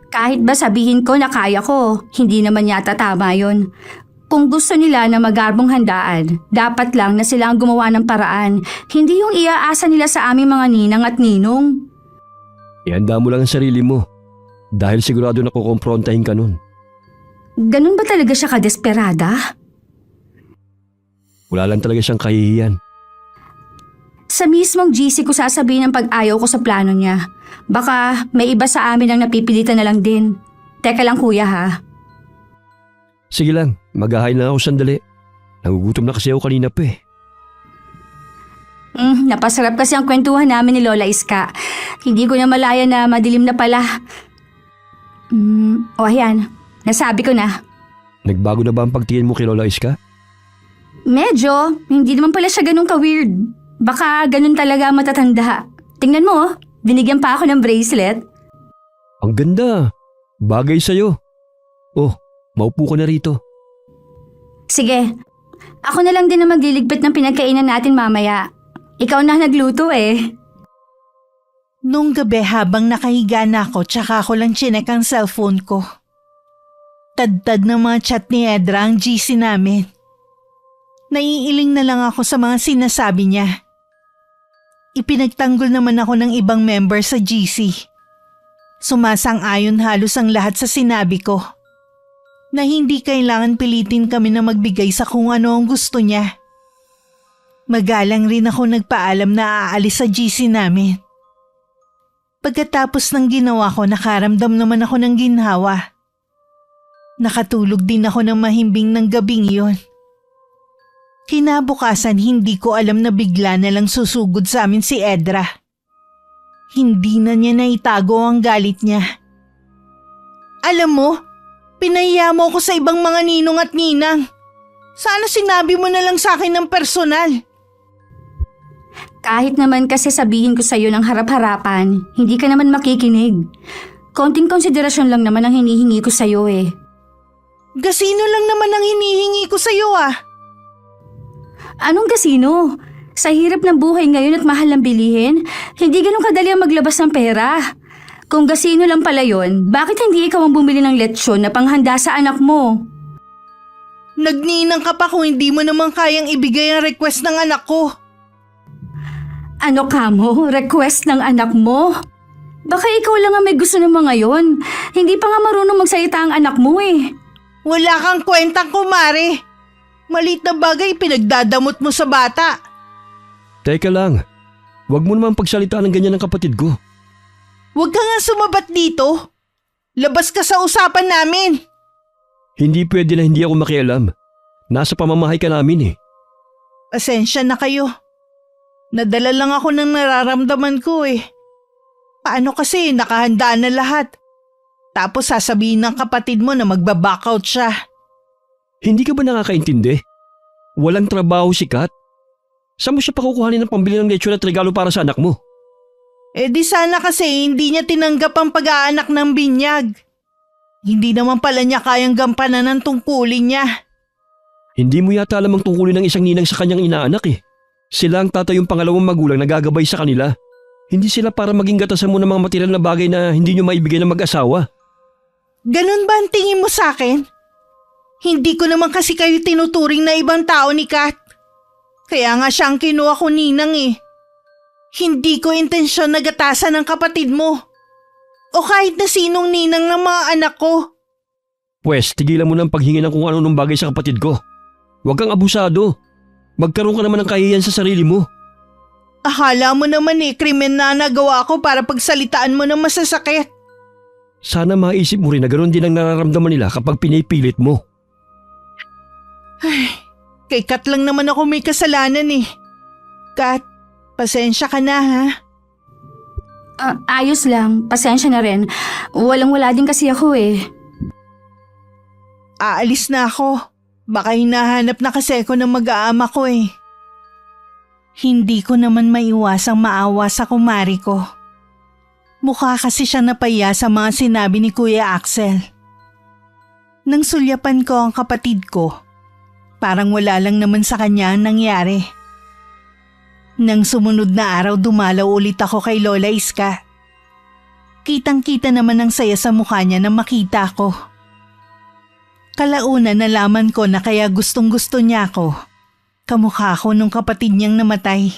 Kahit ba sabihin ko na kaya ko, hindi naman yata tama yun. Kung gusto nila na magarbong handaan, dapat lang na sila ang gumawa ng paraan, hindi yung iaasa nila sa aming mga ninang at ninong. Ihanda mo lang ang sarili mo. Dahil sigurado na kukomprontahin ka nun. Ganun ba talaga siya kadesperada? Wala lang talaga siyang kahihiyan. Sa mismong GC ko sasabihin ang pag-ayaw ko sa plano niya. Baka may iba sa amin ang napipilitan na lang din. Teka lang kuya ha. Sige lang, maghahain lang ako sandali. Nagugutom na kasi ako kanina pa eh. Napasarap kasi ang kwentuhan namin ni Lola Iska. Hindi ko na malaya na madilim na pala. Ayan, nasabi ko na. Nagbago na ba ang pagtingin mo kay Lola Iska? Medyo, hindi naman pala siya ganun ka-weird. Baka ganun talaga matatanda. Tingnan mo, binigyan pa ako ng bracelet. Ang ganda. Bagay sa'yo. Oh, maupo ka na rito. Sige, ako na lang din na magliligpit ng pinagkainan natin mamaya. Ikaw na nagluto eh. Nung gabi habang nakahiga na ako tsaka ako lang chinek ang cellphone ko. Tad-tad ng mga chat ni Edra ang GC namin. Naiiling na lang ako sa mga sinasabi niya. Ipinagtanggol naman ako ng ibang member sa GC. Sumasang-ayon halos ang lahat sa sinabi ko. Na hindi kailangan pilitin kami na magbigay sa kung ano ang gusto niya. Magalang rin ako nagpaalam na aalis sa GC namin. Pagkatapos ng ginawa ko, nakaramdam naman ako ng ginhawa. Nakatulog din ako ng mahimbing ng gabing iyon. Kinabukasan hindi ko alam na bigla na lang susugod sa amin si Edra. Hindi na niya naitago ang galit niya. Alam mo, pinahiya mo ako sa ibang mga ninong at ninang. Sana sinabi mo na lang sa akin ng personal. Kahit naman kasi sabihin ko sa'yo ng harap-harapan, hindi ka naman makikinig. Konting konsiderasyon lang naman ang hinihingi ko sa'yo eh. Gasino lang naman ang hinihingi ko sa'yo ah. Anong gasino? Sa hirap ng buhay ngayon at mahal ng bilihin, hindi ganun kadali ang maglabas ng pera. Kung gasino lang pala yon, bakit hindi ikaw ang bumili ng lechon na panghanda sa anak mo? Nagninang ka pa kung hindi mo naman kayang ibigay ang request ng anak ko. Ano ka mo? Request ng anak mo? Baka ikaw lang ang may gusto ng mga yon. Hindi pa nga marunong magsalita ang anak mo eh. Wala kang kwentang kumare. Maliit na bagay pinagdadamot mo sa bata. Teka lang. Huwag mo naman pagsalitaan ng ganyan ng kapatid ko. Huwag ka nga sumabat dito. Labas ka sa usapan namin. Hindi pwede na hindi ako makialam. Nasa pamamahay ka namin eh. Pasensya na kayo. Nadala lang ako ng nararamdaman ko eh. Paano kasi nakahanda na lahat? Tapos sasabihin ng kapatid mo na magba-backout siya. Hindi ka ba nakakaintindi? Walang trabaho si Kat. Saan mo siya pakukuhanin ng pambili ng lechon at regalo para sa anak mo? Eh di sana kasi hindi niya tinanggap ang pag-aanak ng binyag. Hindi naman pala niya kayang gampanan ng tungkulin niya. Hindi mo yata alam ang tungkulin ng isang ninang sa kanyang inaanak eh. Sila ang tatay yung pangalawang magulang na gagabay sa kanila. Hindi sila para maging gatasan mo ng mga material na bagay na hindi nyo maibigay ng mag-asawa. Ganun ba ang tingin mo sa akin? Hindi ko naman kasi kayo tinuturing na ibang tao ni Kat. Kaya nga siya ang kinuha ko ninang eh. Hindi ko intensyon na gatasan ng kapatid mo. O kahit na sinong ninang ng mga anak ko. Pwes, tigilan mo ng paghingi ng kung ano-anong bagay sa kapatid ko. Huwag kang abusado. Magkaroon ka naman ng kahihiyan sa sarili mo. Akala mo naman eh, krimen na nagawa ko para pagsalitaan mo ng masasakit. Sana maisip mo rin na ganoon din ang nararamdaman nila kapag pinipilit mo. Ay, kay Kat lang naman ako may kasalanan eh. Kat, pasensya ka na ha. Ayos lang, pasensya na rin. Walang-wala din kasi ako eh. Aalis na ako. Baka hinahanap na kasi ako ng mag-aama ko eh. Hindi ko naman maiwasang maawa sa kumari ko. Mukha kasi siya napahiya sa mga sinabi ni Kuya Axel. Nang sulyapan ko ang kapatid ko, parang wala lang naman sa kanya ang nangyari. Nang sumunod na araw dumalaw ulit ako kay Lola Iska. Kitang-kita naman ang saya sa mukha niya na makita ko. Kalauna nalaman ko na kaya gustong-gusto niya ako. Kamukha ko nung kapatid niyang namatay.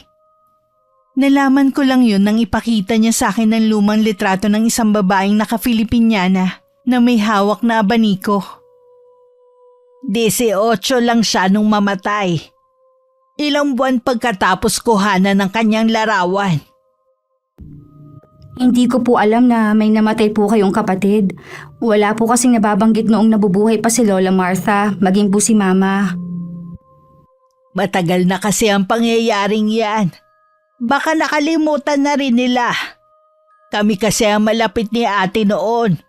Nalaman ko lang yun nang ipakita niya sa akin ng lumang litrato ng isang babaeng naka-Filipinyana na may hawak na abaniko. 18 lang siya nung mamatay. Ilang buwan pagkatapos kuhanan ng kanyang larawan. Hindi ko po alam na may namatay po kayong kapatid. Wala po kasing nababanggit noong nabubuhay pa si Lola Martha, maging po si Mama. Matagal na kasi ang pangyayaring yan. Baka nakalimutan na rin nila. Kami kasi ang malapit ni ate noon.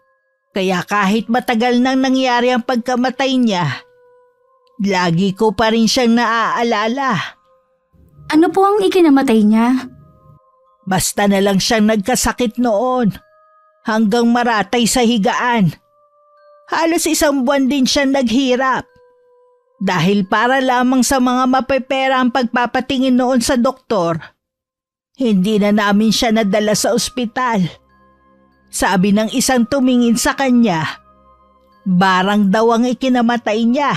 Kaya kahit matagal nang nangyari ang pagkamatay niya, lagi ko pa rin siyang naaalala. Ano po ang ikinamatay niya? Basta na lang siyang nagkasakit noon. Hanggang maratay sa higaan. Halos 1 buwan din siyang naghirap. Dahil para lamang sa mga mapepera ang pagpapatingin noon sa doktor, hindi na namin siya nadala sa ospital. Sabi ng isang tumingin sa kanya, barang daw ang ikinamatay niya.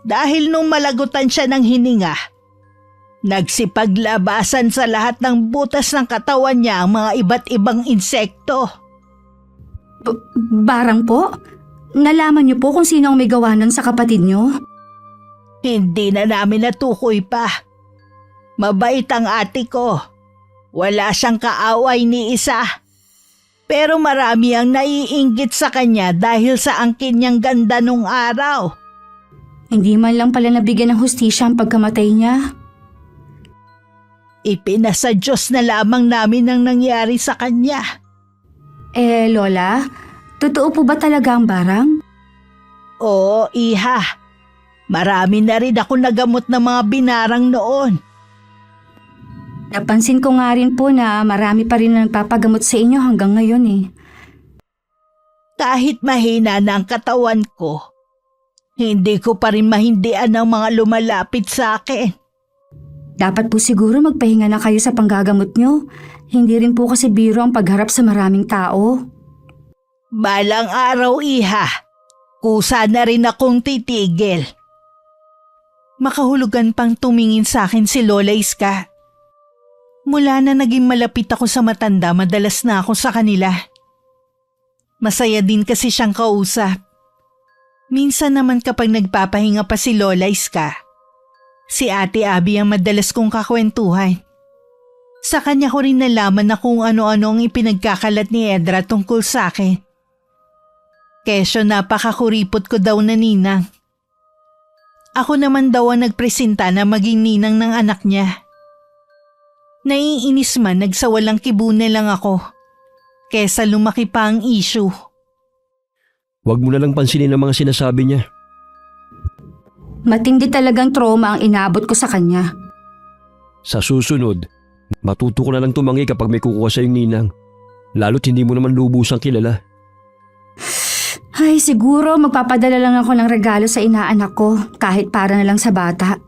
Dahil nung malagutan siya ng hininga, nagsipaglabasan sa lahat ng butas ng katawan niya ang mga iba't ibang insekto. Barang po? Nalaman niyo po kung sino ang may gawa nun sa kapatid niyo? Hindi na namin natukoy pa. Mabait ang ate ko. Wala siyang kaaway ni isa. Pero marami ang naiinggit sa kanya dahil sa angkin niyang ganda nung araw. Hindi man lang pala nabigyan ng hustisya ang pagkamatay niya. Ipinasa Diyos na lamang namin ang nangyari sa kanya. Lola, totoo po ba talaga ang barang? Oo, iha. Marami na rin ako nagamot ng mga binarang noon. Napansin ko nga rin po na marami pa rin na nagpapagamot sa inyo hanggang ngayon eh. Kahit mahina na ang katawan ko, hindi ko pa rin mahindian ang mga lumalapit sa akin. Dapat po siguro magpahinga na kayo sa panggagamot nyo. Hindi rin po kasi biro ang pagharap sa maraming tao. Balang araw, iha. Kusa na rin akong titigil. Makahulugan pang tumingin sa akin si Lola Iska. Mula na naging malapit ako sa matanda, madalas na ako sa kanila. Masaya din kasi siyang kausap. Minsan naman kapag nagpapahinga pa si Lola Iska, si Ate Abby ang madalas kong kakwentuhan. Sa kanya ko rin nalaman na kung ano-ano ang ipinagkakalat ni Edra tungkol sa akin. Kesyo napakakuripot ko daw na ninang. Ako naman daw ang nagpresenta na maging ninang ng anak niya. Naiinis man nagsawalang kibuna lang ako, kesa lumaki pa ang issue. Huwag mo na lang pansinin ang mga sinasabi niya. Matindi talagang trauma ang inabot ko sa kanya. Sa susunod, matuto ko na lang tumangi kapag may kukuha sa yung ninang. Lalo't hindi mo naman lubusang kilala. Ay, siguro magpapadala lang ako ng regalo sa inaanak ko kahit para na lang sa bata.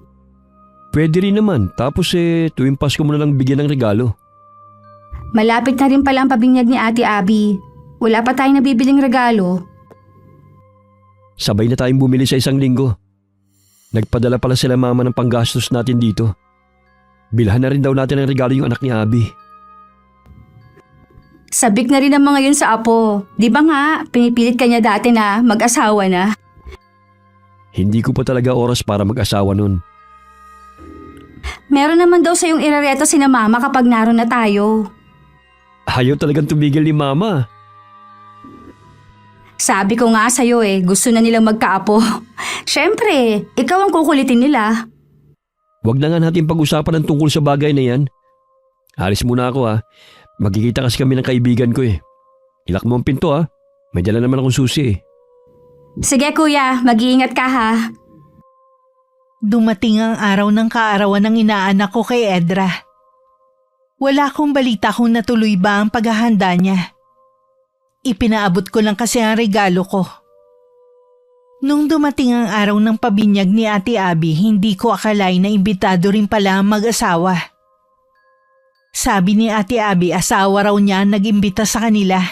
Pwede rin naman, tapos tuwing Pasko mo na lang bigyan ng regalo. Malapit na rin pala ang pabinyag ni Ate Abby. Wala pa tayong nabibiling regalo. Sabay na tayong bumili sa 1 linggo. Nagpadala pala sila mama ng panggastos natin dito. Bilhan na rin daw natin ng regalo yung anak ni Abby. Sabik na rin ang mga yun sa apo. Di ba nga, pinipilit ka niya dati na mag-asawa na? Hindi ko pa talaga oras para mag-asawa nun. Meron naman daw sa yung irareta sina mama kapag naroon na tayo. Ayaw talagang tumigil ni mama. Sabi ko nga sa'yo gusto na nilang magkaapo. Siyempre, ikaw ang kukulitin nila. Huwag na nga natin pag-usapan ng tungkol sa bagay na yan. Alis muna ako ha. Magkikita kasi kami ng kaibigan ko eh. Ilak mo ang pinto ha. May dala naman akong susi eh. Sige kuya, mag-iingat ka ha. Dumating ang araw ng kaarawan ng inaanak ko kay Edra. Wala akong balita kung natuloy ba ang paghahanda niya. Ipinaabot ko lang kasi ang regalo ko. Nung dumating ang araw ng pabinyag ni Ate Abby, hindi ko akalain na imbitado rin pala ang mag-asawa. Sabi ni Ate Abby, asawa raw niya ang nag-imbita sa kanila.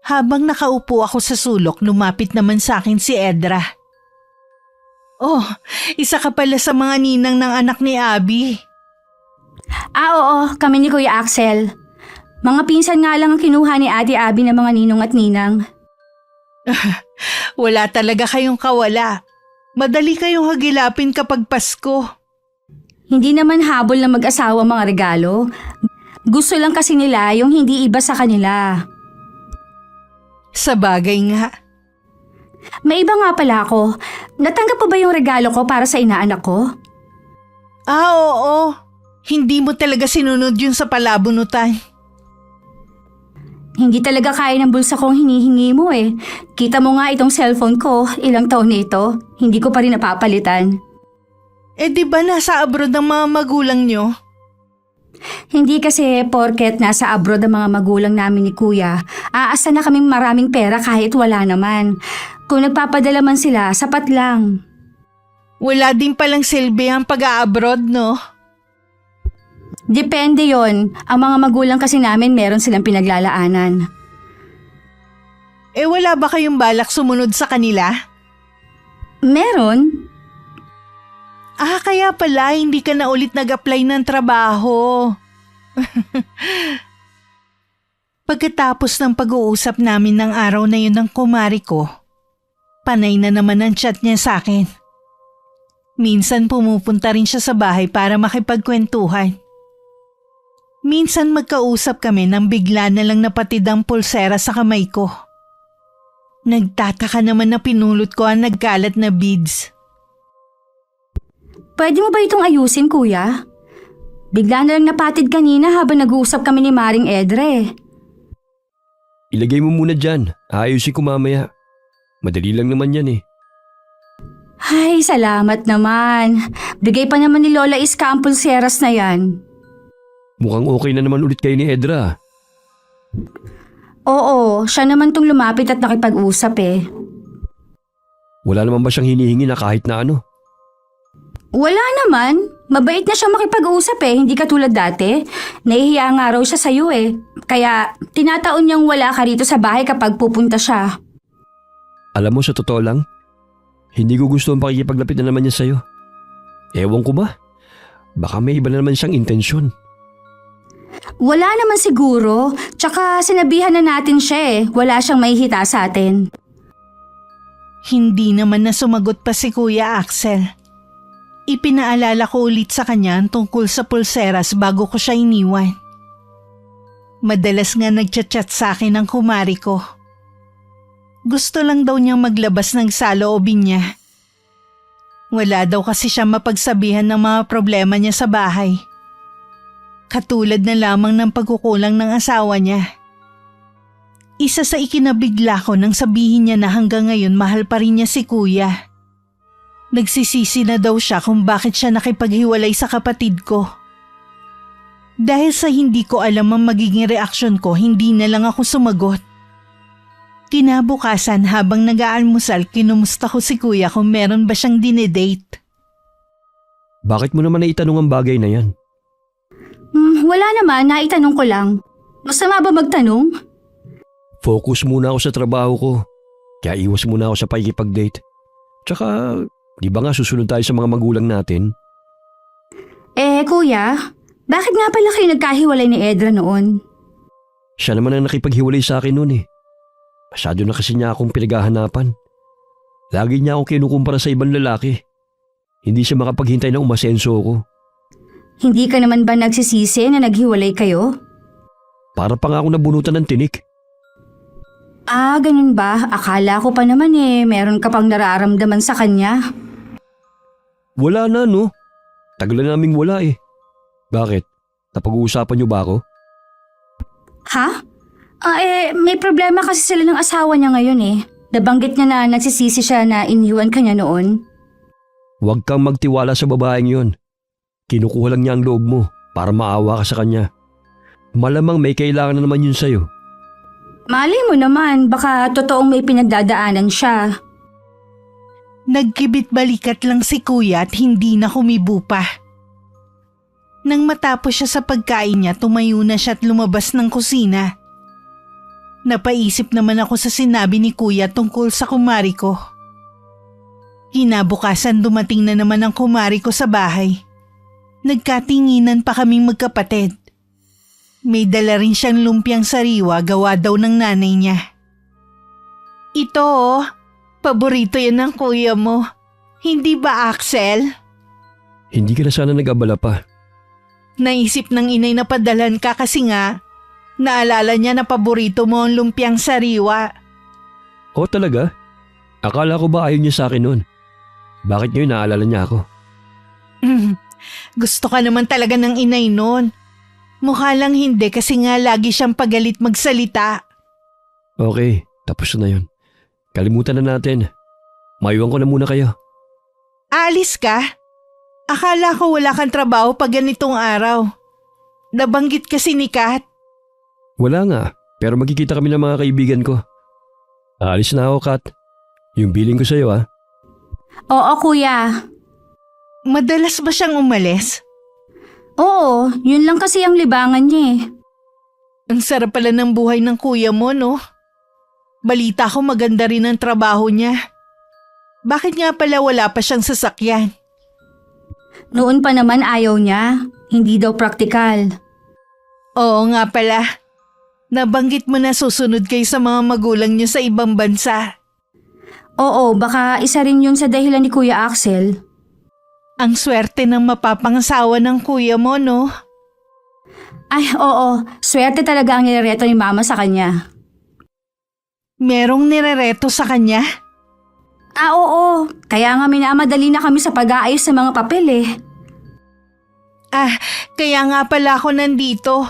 Habang nakaupo ako sa sulok, lumapit naman sa akin si Edra. Oh, isa ka pala sa mga ninang ng anak ni Abby. Oo, kami ni Kuya Axel. Mga pinsan nga lang ang kinuha ni Ate Abby ng mga ninong at ninang. Wala talaga kayong kawala. Madali kayong hagilapin kapag Pasko. Hindi naman habol na mag-asawa mga regalo. Gusto lang kasi nila yung hindi iba sa kanila. Sa bagay nga. May iba nga pala ako. Natanggap pa ba yung regalo ko para sa inaanak ko? Oo. Hindi mo talaga sinunod yun sa palabunutan. Hindi talaga kaya ng bulsa kong hinihingi mo eh. Kita mo nga itong cellphone ko, ilang taon na ito. Hindi ko pa rin napapalitan. Di ba nasa abroad ang mga magulang nyo? Hindi kasi porket nasa abroad ang mga magulang namin ni Kuya, aasa na kaming maraming pera kahit wala naman. Kung nagpapadala man sila, sapat lang. Wala din palang silbi ang pag-a-abroad, no? Depende yon. Ang mga magulang kasi namin meron silang pinaglalaanan. Wala ba kayong balak sumunod sa kanila? Meron? Kaya pala hindi ka na ulit nag-apply ng trabaho. Pagkatapos ng pag-uusap namin ng araw na yun ng kumari ko, panay na naman ang chat niya sa akin. Minsan pumupunta rin siya sa bahay para makipagkwentuhan. Minsan magkausap kami nang bigla na lang napatid ang pulsera sa kamay ko. Nagtataka naman na pinulot ko ang nagkalat na beads. Pwede mo ba itong ayusin, Kuya? Bigla na lang napatid kanina habang nag-uusap kami ni Maring Edre. Ilagay mo muna dyan. Ayusin ko mamaya. Madali lang naman yan eh. Ay, salamat naman. Bigay pa naman ni Lola Iska ang pulseras na yan. Mukhang okay na naman ulit kayo ni Edra. Oo, siya naman tong lumapit at nakipag-usap eh. Wala naman ba siyang hinihingi na kahit na ano? Wala naman. Mabait na siya makipag-usap eh, hindi katulad dati. Nahihiya nga raw siya sa'yo eh. Kaya tinataon niyang wala ka rito sa bahay kapag pupunta siya. Alam mo, sa totoo lang, hindi ko gusto ang pakikipaglapit na naman niya sa'yo. Ewan ko ba? Baka may iba na naman siyang intensyon. Wala naman siguro. Tsaka sinabihan na natin siya eh. Wala siyang mahihita sa atin. Hindi naman na sumagot pa si Kuya Axel. Ipinaalala ko ulit sa kanya ang tungkol sa pulseras bago ko siya iniwan. Madalas nga nagchat-chat sa akin ang kumari ko. Gusto lang daw niyang maglabas ng saloobin niya. Wala daw kasi siya mapagsabihan ng mga problema niya sa bahay. Katulad na lamang ng pagkukulang ng asawa niya. Isa sa ikinabigla ko nang sabihin niya na hanggang ngayon mahal pa rin niya si Kuya. Nagsisisi na daw siya kung bakit siya nakipaghiwalay sa kapatid ko. Dahil sa hindi ko alam ang magiging reaksyon ko, hindi na lang ako sumagot. Kinabukasan habang nag-aalmusal, kinumusta ko si Kuya kung meron ba siyang dinedate. Bakit mo naman naitanong ang bagay na yan? Wala naman, naitanong ko lang. Masama ba magtanong? Focus muna ako sa trabaho ko. Kaya iwas muna ako sa pakikipag-date. Tsaka, di ba nga susunod tayo sa mga magulang natin? Kuya, bakit nga pala kayo nagkahiwalay ni Edra noon? Siya naman ang nakipaghiwalay sa akin noon eh. Masyado na kasi niya akong pinaghahanapan. Lagi niya akong kinukumpara sa ibang lalaki. Hindi siya makapaghintay na umasenso ko. Hindi ka naman ba nagsisisi na naghiwalay kayo? Para pa nga ako nabunutan ng tinik. Ganun ba? Akala ko pa naman meron ka pang nararamdaman sa kanya. Wala na no. Tagal na naming wala eh. Bakit? Napag-uusapan niyo ba ako? Ha? May problema kasi sila ng asawa niya ngayon eh. Nabanggit niya na nagsisisi siya na iniwan ka niya noon. Huwag kang magtiwala sa babaeng yon. Kinukuha lang niya ang loob mo para maawa ka sa kanya. Malamang may kailangan na naman yun sa'yo. Malay mo naman, baka totoong may pinagdadaanan siya. Nagkibit-balikat lang si kuya at hindi na kumibo pa. Nang matapos siya sa pagkain niya, tumayo na siya at lumabas ng kusina. Napaisip naman ako sa sinabi ni kuya tungkol sa kumari ko. Kinabukasan dumating na naman ang kumari ko sa bahay. Nagkatinginan pa kaming magkapatid. May dala rin siyang lumpiang sariwa gawa daw ng nanay niya. Ito oh, paborito yan ng kuya mo. Hindi ba, Axel? Hindi ka na sana nag-abala pa. Naisip ng inay na padalan ka kasi nga, naalala niya na paborito mo ang lumpiang sariwa. O talaga? Akala ko ba ayaw niya sa akin noon? Bakit ngayon naalala niya ako? Gusto ka naman talaga ng inay noon. Mukha lang hindi kasi nga lagi siyang pagalit magsalita. Okay, tapos na yun. Kalimutan na natin. Maiwan ko na muna kayo. Alis ka? Akala ko wala kang trabaho pag ganitong araw. Nabanggit kasi ni Kat. Wala nga, pero magkikita kami ng mga kaibigan ko. Aalis na ako, Kat. Yung billing ko sa'yo, ha? Oo, kuya. Madalas ba siyang umalis? Oo, yun lang kasi ang libangan niya eh. Ang sarap pala ng buhay ng kuya mo, no? Balita ko maganda rin ang trabaho niya. Bakit nga pala wala pa siyang sasakyan? Noon pa naman ayaw niya. Hindi daw praktikal. Oo nga pala. Nabanggit mo na susunod kayo sa mga magulang niyo sa ibang bansa. Oo, baka isa rin yun sa dahilan ni Kuya Axel. Ang swerte ng mapapangasawa ng kuya mo, no? Ay, oo. Swerte talaga ang nirereto ni Mama sa kanya. Merong nirereto sa kanya? Ah, oo. Kaya nga minamadali na kami sa pag-aayos ng mga papel eh. Ah, kaya nga pala ako nandito.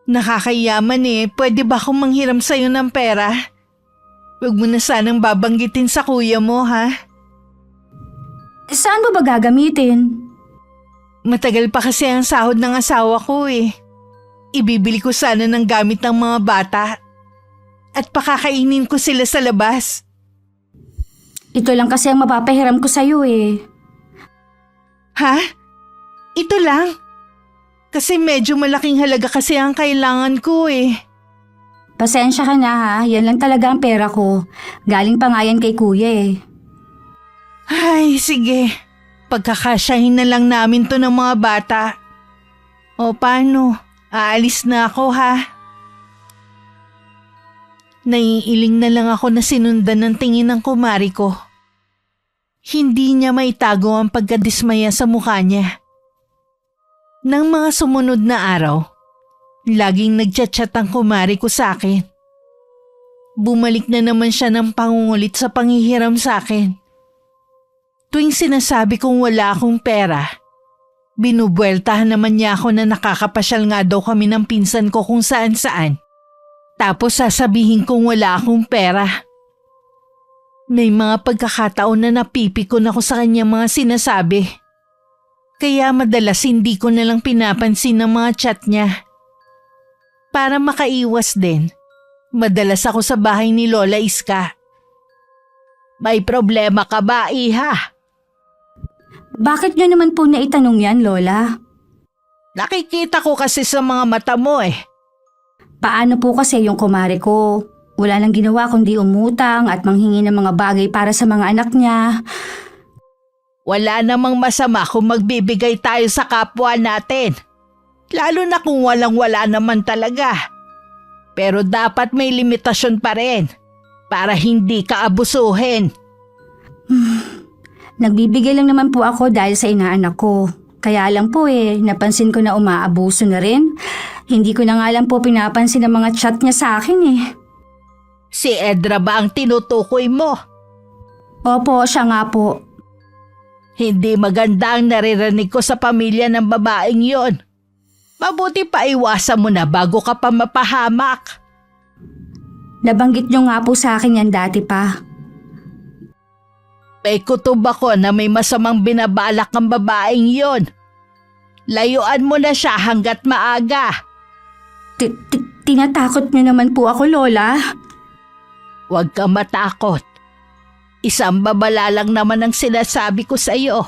Nakakayaman eh. Pwede ba akong manghiram sa'yo ng pera? Huwag mo na sanang babanggitin sa kuya mo, ha? Saan mo ba gagamitin? Matagal pa kasi ang sahod ng asawa ko eh. Ibibili ko sana ng gamit ng mga bata. At pakakainin ko sila sa labas. Ito lang kasi ang mapapahiram ko sa'yo eh. Ha? Ito lang? Kasi medyo malaking halaga kasi ang kailangan ko eh. Pasensya ka na ha, yan lang talaga ang pera ko. Galing pa nga yan kay kuya eh. Ay, sige. Pagkakasyahin na lang namin to ng mga bata. O paano? Aalis na ako ha. Naiiling na lang ako na sinundan ng tingin ng kumari ko. Hindi niya maitago ang pagkadismaya sa mukha niya. Nang mga sumunod na araw, laging nagchat-chat ang kumari ko sa akin. Bumalik na naman siya ng pangungulit sa panghihiram sa akin. Tuwing sinasabi kong wala akong pera, binubueltahan naman niya ako na nakakapasyal nga daw kami ng pinsan ko kung saan-saan. Tapos sasabihin kong wala akong pera. May mga pagkakataon na napipikon ako sa kanya mga sinasabi. Kaya madalas hindi ko nalang pinapansin ang mga chat niya. Para makaiwas din, madalas ako sa bahay ni Lola Iska. May problema ka ba, iha? Bakit niyo naman po naitanong yan, Lola? Nakikita ko kasi sa mga mata mo eh. Paano po kasi yung kumare ko? Wala nang ginawa kundi umutang at manghingi ng mga bagay para sa mga anak niya. Wala namang masama kung magbibigay tayo sa kapwa natin. Lalo na kung walang-wala naman talaga. Pero dapat may limitasyon pa rin para hindi ka abusuhin. Nagbibigay lang naman po ako dahil sa inaanak ko. Kaya lang po napansin ko na umaabuso na rin. Hindi ko na nga lang po pinapansin ang mga chat niya sa akin eh. Si Edra ba ang tinutukoy mo? Opo, siya nga po. Hindi maganda ang naririnig ko sa pamilya ng babaeng yon. Mabuti pa iwasan mo na bago ka pa mapahamak. Nabanggit niyo nga po sa akin yan dati pa. May kutob ako na may masamang binabalak ang babaeng yon. Layuan mo na siya hanggat maaga. Tinatakot niyo naman po ako, Lola. Huwag kang matakot. Isang babala lang naman ang sinasabi ko sa iyo.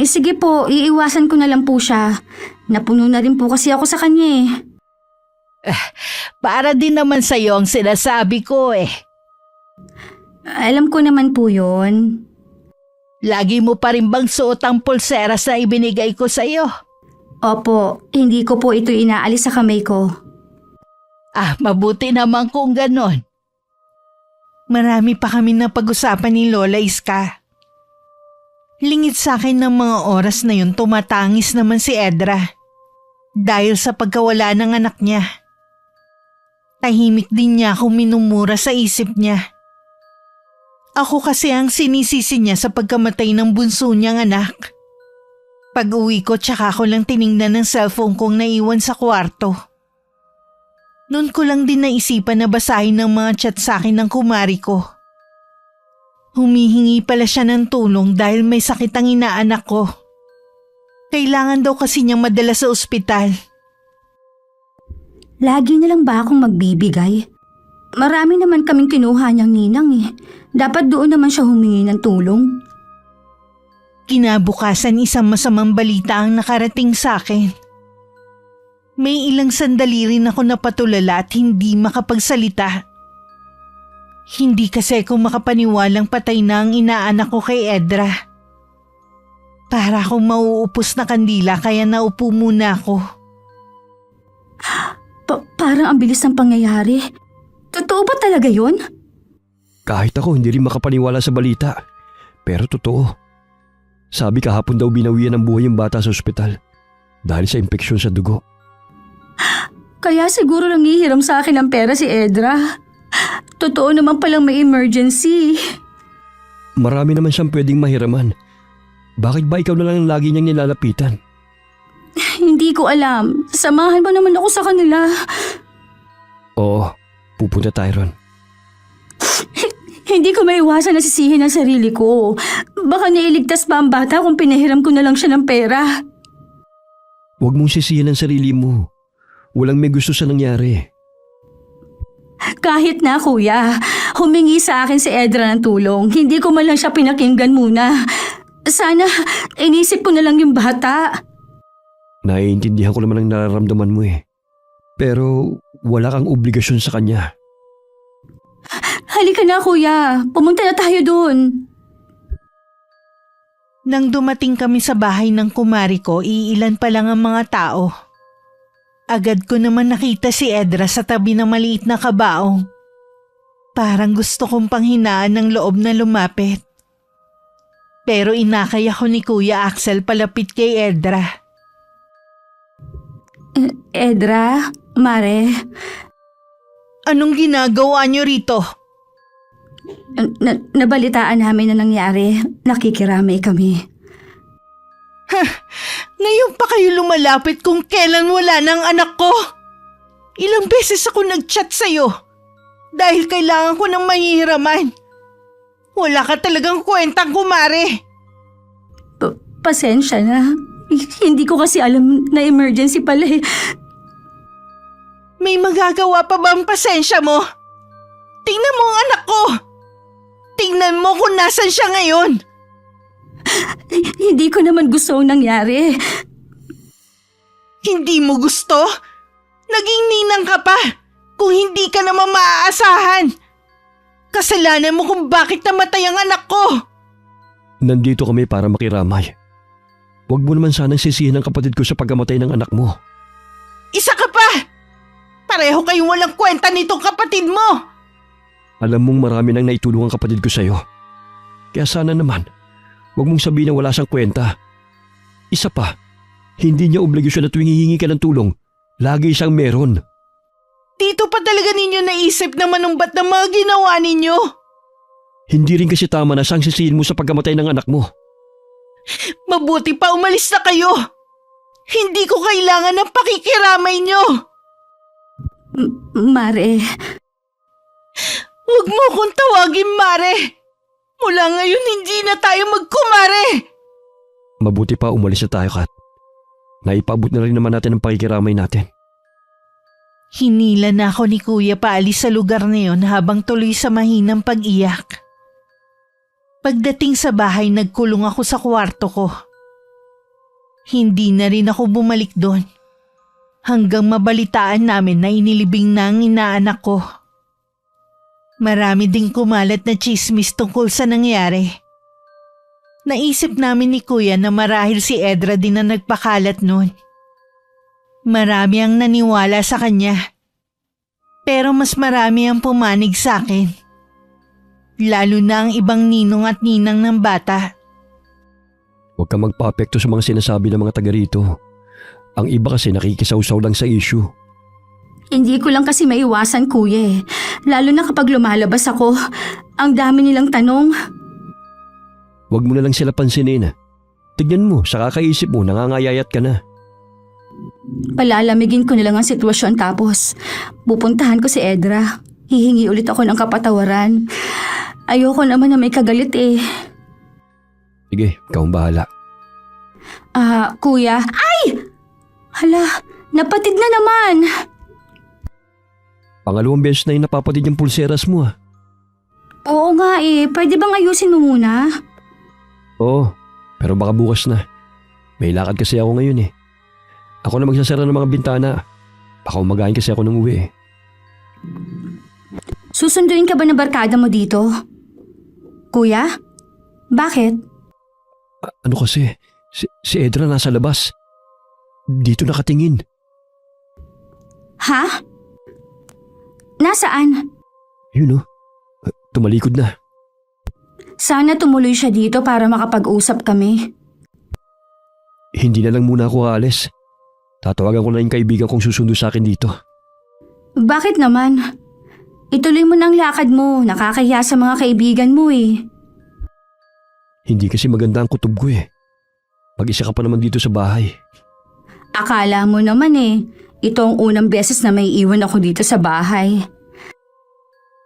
Sige po, iiwasan ko na lang po siya. Napuno na rin po kasi ako sa kanya Para din naman sa iyo ang sinasabi ko eh. Alam ko naman po yun. Lagi mo pa rin bang suot ang pulseras na ibinigay ko sa iyo? Opo, hindi ko po ito inaalis sa kamay ko. Mabuti naman kung ganon. Marami pa kami na pag-usapan ni Lola Iska. Lingid sa akin ng mga oras na yun tumatangis naman si Edra. Dahil sa pagkawala ng anak niya. Tahimik din niya akong minumura sa isip niya. Ako kasi ang sinisisi niya sa pagkamatay ng bunso niyang anak. Pag-uwi ko tsaka ko lang tiningnan ng cellphone kong naiwan sa kwarto. Noon ko lang din naisipan na basahin ng mga chat sa akin ng kumari ko. Humihingi pala siya ng tulong dahil may sakit ang inaanak ko. Kailangan daw kasi niyang madala sa ospital. Lagi na lang ba akong magbibigay? Marami naman kaming kinuha niyang ninang Dapat doon naman siya humingi ng tulong. Kinabukasan isang masamang balita ang nakarating sa akin. May ilang sandali rin ako napatulala at hindi makapagsalita. Hindi kasi ako makapaniwalang patay na ang inaanak ko kay Edra. Para akong mauupos na kandila kaya naupo muna ako. Parang ang bilis ng pangyayari. Totoo ba talaga yun? Kahit ako hindi rin makapaniwala sa balita. Pero totoo. Sabi kahapon daw binawian ng buhay yung bata sa ospital. Dahil sa impeksyon sa dugo. Kaya siguro nangihiram sa akin ng pera si Edra. Totoo naman palang may emergency. Marami naman siyang pwedeng mahiraman. Bakit ba ikaw na lang ang lagi niyang nilalapitan? Hindi ko alam. Samahan mo naman ako sa kanila. Oo, pupunta tayo ron. Hindi ko maiwasan na sisihin ang sarili ko. Baka nailigtas pa ang bata kung pinahiram ko na lang siya ng pera. Huwag mong sisihin ang sarili mo. Walang may gusto sa nangyari. Kahit na kuya, humingi sa akin si Edra ng tulong. Hindi ko man lang siya pinakinggan muna. Sana inisip ko na lang yung bata. Naiintindihan ko naman ang nararamdaman mo Pero wala kang obligasyon sa kanya. Halika na kuya, pumunta na tayo doon. Nang dumating kami sa bahay ng kumari ko, iilan pa lang ang mga tao. Agad ko naman nakita si Edra sa tabi ng maliit na kabaong. Parang gusto kong panghinaan ng loob na lumapit. Pero inakay ako ni Kuya Axel palapit kay Edra. Edra, Mare, Anong ginagawa niyo rito? nabalitaan namin na nangyari. Nakikiramay kami. Ngayon pa kayo lumalapit kung kailan wala ng anak ko? Ilang beses ako nag-chat sa'yo dahil kailangan ko ng mahihiraman. Wala ka talagang kwentang kumare. Pasensya na. Hindi ko kasi alam na emergency pala May magagawa pa ba ang pasensya mo? Tingnan mo ang anak ko. Tingnan mo kung nasan siya ngayon. Hindi ko naman gusto ang nangyari. Hindi mo gusto? Naging ninang ka pa kung hindi ka naman maaasahan. Kasalanan mo kung bakit namatay ang anak ko. Nandito kami para makiramay. Huwag mo naman sanang sisihin ang kapatid ko sa pagkamatay ng anak mo. Isa ka pa! Pareho kayong walang kwenta nitong kapatid mo. Alam mong marami nang naitulong ang kapatid ko sa'yo. Kaya sana naman, huwag mong sabihin na wala siyang kwenta. Isa pa, hindi niya obligasyon na tuwing hihingi ka ng tulong, lagi siyang meron. Dito pa talaga ninyo naisip na manumbat ng mga ginawa ninyo. Hindi rin kasi tama na siyang sisihin mo sa pagkamatay ng anak mo. Mabuti pa umalis na kayo. Hindi ko kailangan ng pakikiramay nyo. Mare, Huwag mo akong tawagin, Mare. Mula ngayon hindi na tayo magkumare! Mabuti pa umalis na tayo, Kat. Naipabot na rin naman natin ang pakikiramay natin. Hinila na ako ni Kuya paalis sa lugar na yun habang tuloy sa mahinang pag-iyak. Pagdating sa bahay, nagkulong ako sa kwarto ko. Hindi na rin ako bumalik doon. Hanggang mabalitaan namin na inilibing na ang inaanak ko. Marami ding kumalat na chismis tungkol sa nangyari. Naisip namin ni Kuya na marahil si Edra din na nagpakalat noon. Marami ang naniwala sa kanya. Pero mas marami ang pumanig sa akin. Lalo na ang ibang ninong at ninang ng bata. Huwag kang magpa-apekto sa mga sinasabi ng mga taga rito. Ang iba kasi nakikisawsaw lang sa issue. Hindi ko lang kasi maiwasan, Kuya eh. Lalo na kapag lumalabas ako, ang dami nilang tanong. Huwag mo na lang sila pansinin. Tignan mo, sa kakaisip mo, nangangayayat ka na. Palalamigin ko na lang ang sitwasyon tapos pupuntahan ko si Edra. Hihingi ulit ako ng kapatawaran. Ayoko naman na may kagalit eh. Sige, ikaw ang bahala. Kuya. Ay! Hala, napatid na naman. Pangalawang beses na yung napapatid yung pulseras mo ah. Oo nga eh, pwede bang ayusin mo muna? Oo, pero baka bukas na. May lakad kasi ako ngayon eh. Ako na magsasara ng mga bintana. Baka umagahin kasi ako ng uwi eh. Susunduin ka ba ng barkada mo dito? Kuya? Bakit? Ano kasi, si Edra nasa labas. Dito nakatingin. Ha? Nasaan? Yun oh, tumalikod na. Sana tumuloy siya dito para makapag-usap kami. Hindi na lang muna ako aalis. Tatawagan ko na yung kaibigan kong susundo sa akin dito. Bakit naman? Ituloy mo ng lakad mo, nakakahiya sa mga kaibigan mo eh. Hindi kasi maganda ang kutob ko eh. Mag-isa ka pa naman dito sa bahay. Akala mo naman eh, ito ang unang beses na may iwan ako dito sa bahay.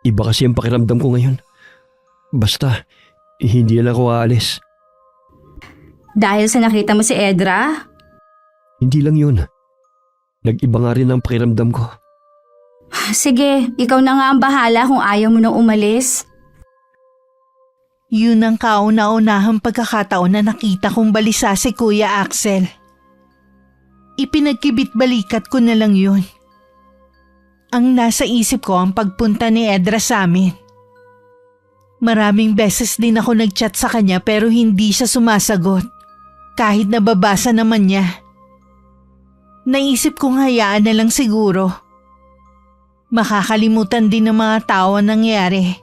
Iba kasi ang pakiramdam ko ngayon. Basta, hindi na lang ako aalis. Dahil sa nakita mo si Edra? Hindi lang yun. Nag-iba nga rin ang pakiramdam ko. Sige, ikaw na nga ang bahala kung ayaw mo nang umalis. Yun ang kauna-unahang pagkakataon na nakita kong balisa si Kuya Axel. Ipinagkibit-balikat ko na lang yun. Ang nasa isip ko ang pagpunta ni Edra sa amin. Maraming beses din ako nagchat sa kanya pero hindi siya sumasagot. Kahit nababasa naman niya. Naisip kong hayaan na lang siguro. Makakalimutan din ng mga tao ang nangyari.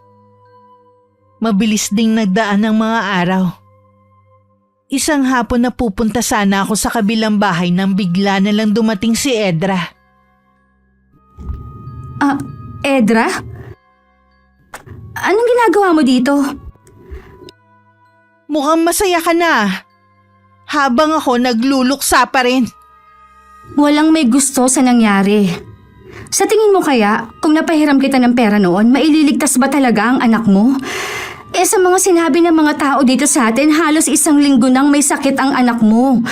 Mabilis ding nagdaan ng mga araw. Isang hapon na pupunta sana ako sa kabilang bahay nang bigla na lang dumating si Edra. Edra? Anong ginagawa mo dito? Mukhang masaya ka na. Habang ako nagluluksa pa rin. Walang may gusto sa nangyari. Sa tingin mo kaya, kung napahiram kita ng pera noon, maililigtas ba talaga ang anak mo? Eh sa mga sinabi ng mga tao dito sa atin, halos 1 linggo nang may sakit ang anak mo.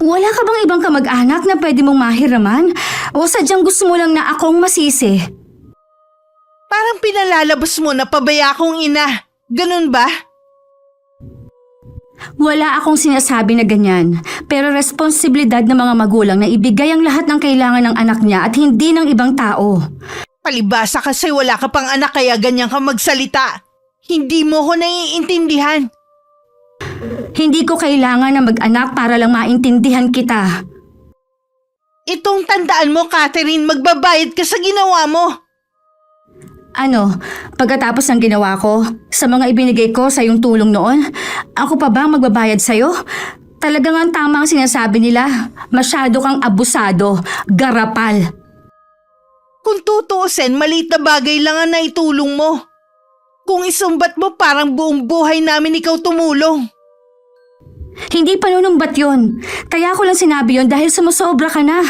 Wala ka bang ibang kamag-anak na pwede mong mahiraman? O sadyang gusto mo lang na akong masisi? Parang pinalalabas mo na pabaya akong ina. Ganun ba? Wala akong sinasabi na ganyan, pero responsibilidad ng mga magulang na ibigay ang lahat ng kailangan ng anak niya at hindi ng ibang tao. Palibasa kasi wala ka pang anak kaya ganyan ka magsalita. Hindi mo ko naiintindihan. Hindi ko kailangan na mag-anak para lang maintindihan kita. Itong tandaan mo, Catherine, magbabayad ka sa ginawa mo. Ano, pagkatapos ng ginawa ko, sa mga ibinigay ko sa yung tulong noon, ako pa ba ang magbabayad sa'yo? Talagang ang tama ang sinasabi nila. Masyado kang abusado, garapal. Kung tutuusin, maliit na bagay lang ang naitulong mo. Kung isumbat mo, parang buong buhay namin ikaw tumulong. Hindi panunumbat yon. Kaya ko lang sinabi yon dahil sumusobra ka na.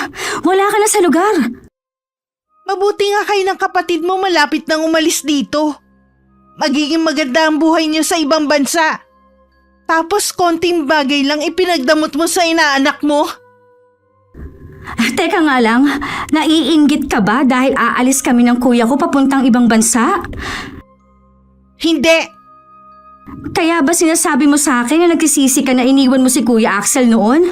Wala ka na sa lugar. Mabuti nga kayo ng kapatid mo malapit nang umalis dito. magiging maganda ang buhay niyo sa ibang bansa. Tapos konting bagay lang ipinagdamot mo sa inaanak mo. Teka nga lang, naiinggit ka ba dahil aalis kami ng kuya ko papuntang ibang bansa? Hindi! Kaya ba sinasabi mo sa akin na nagsisisi ka na iniwan mo si Kuya Axel noon?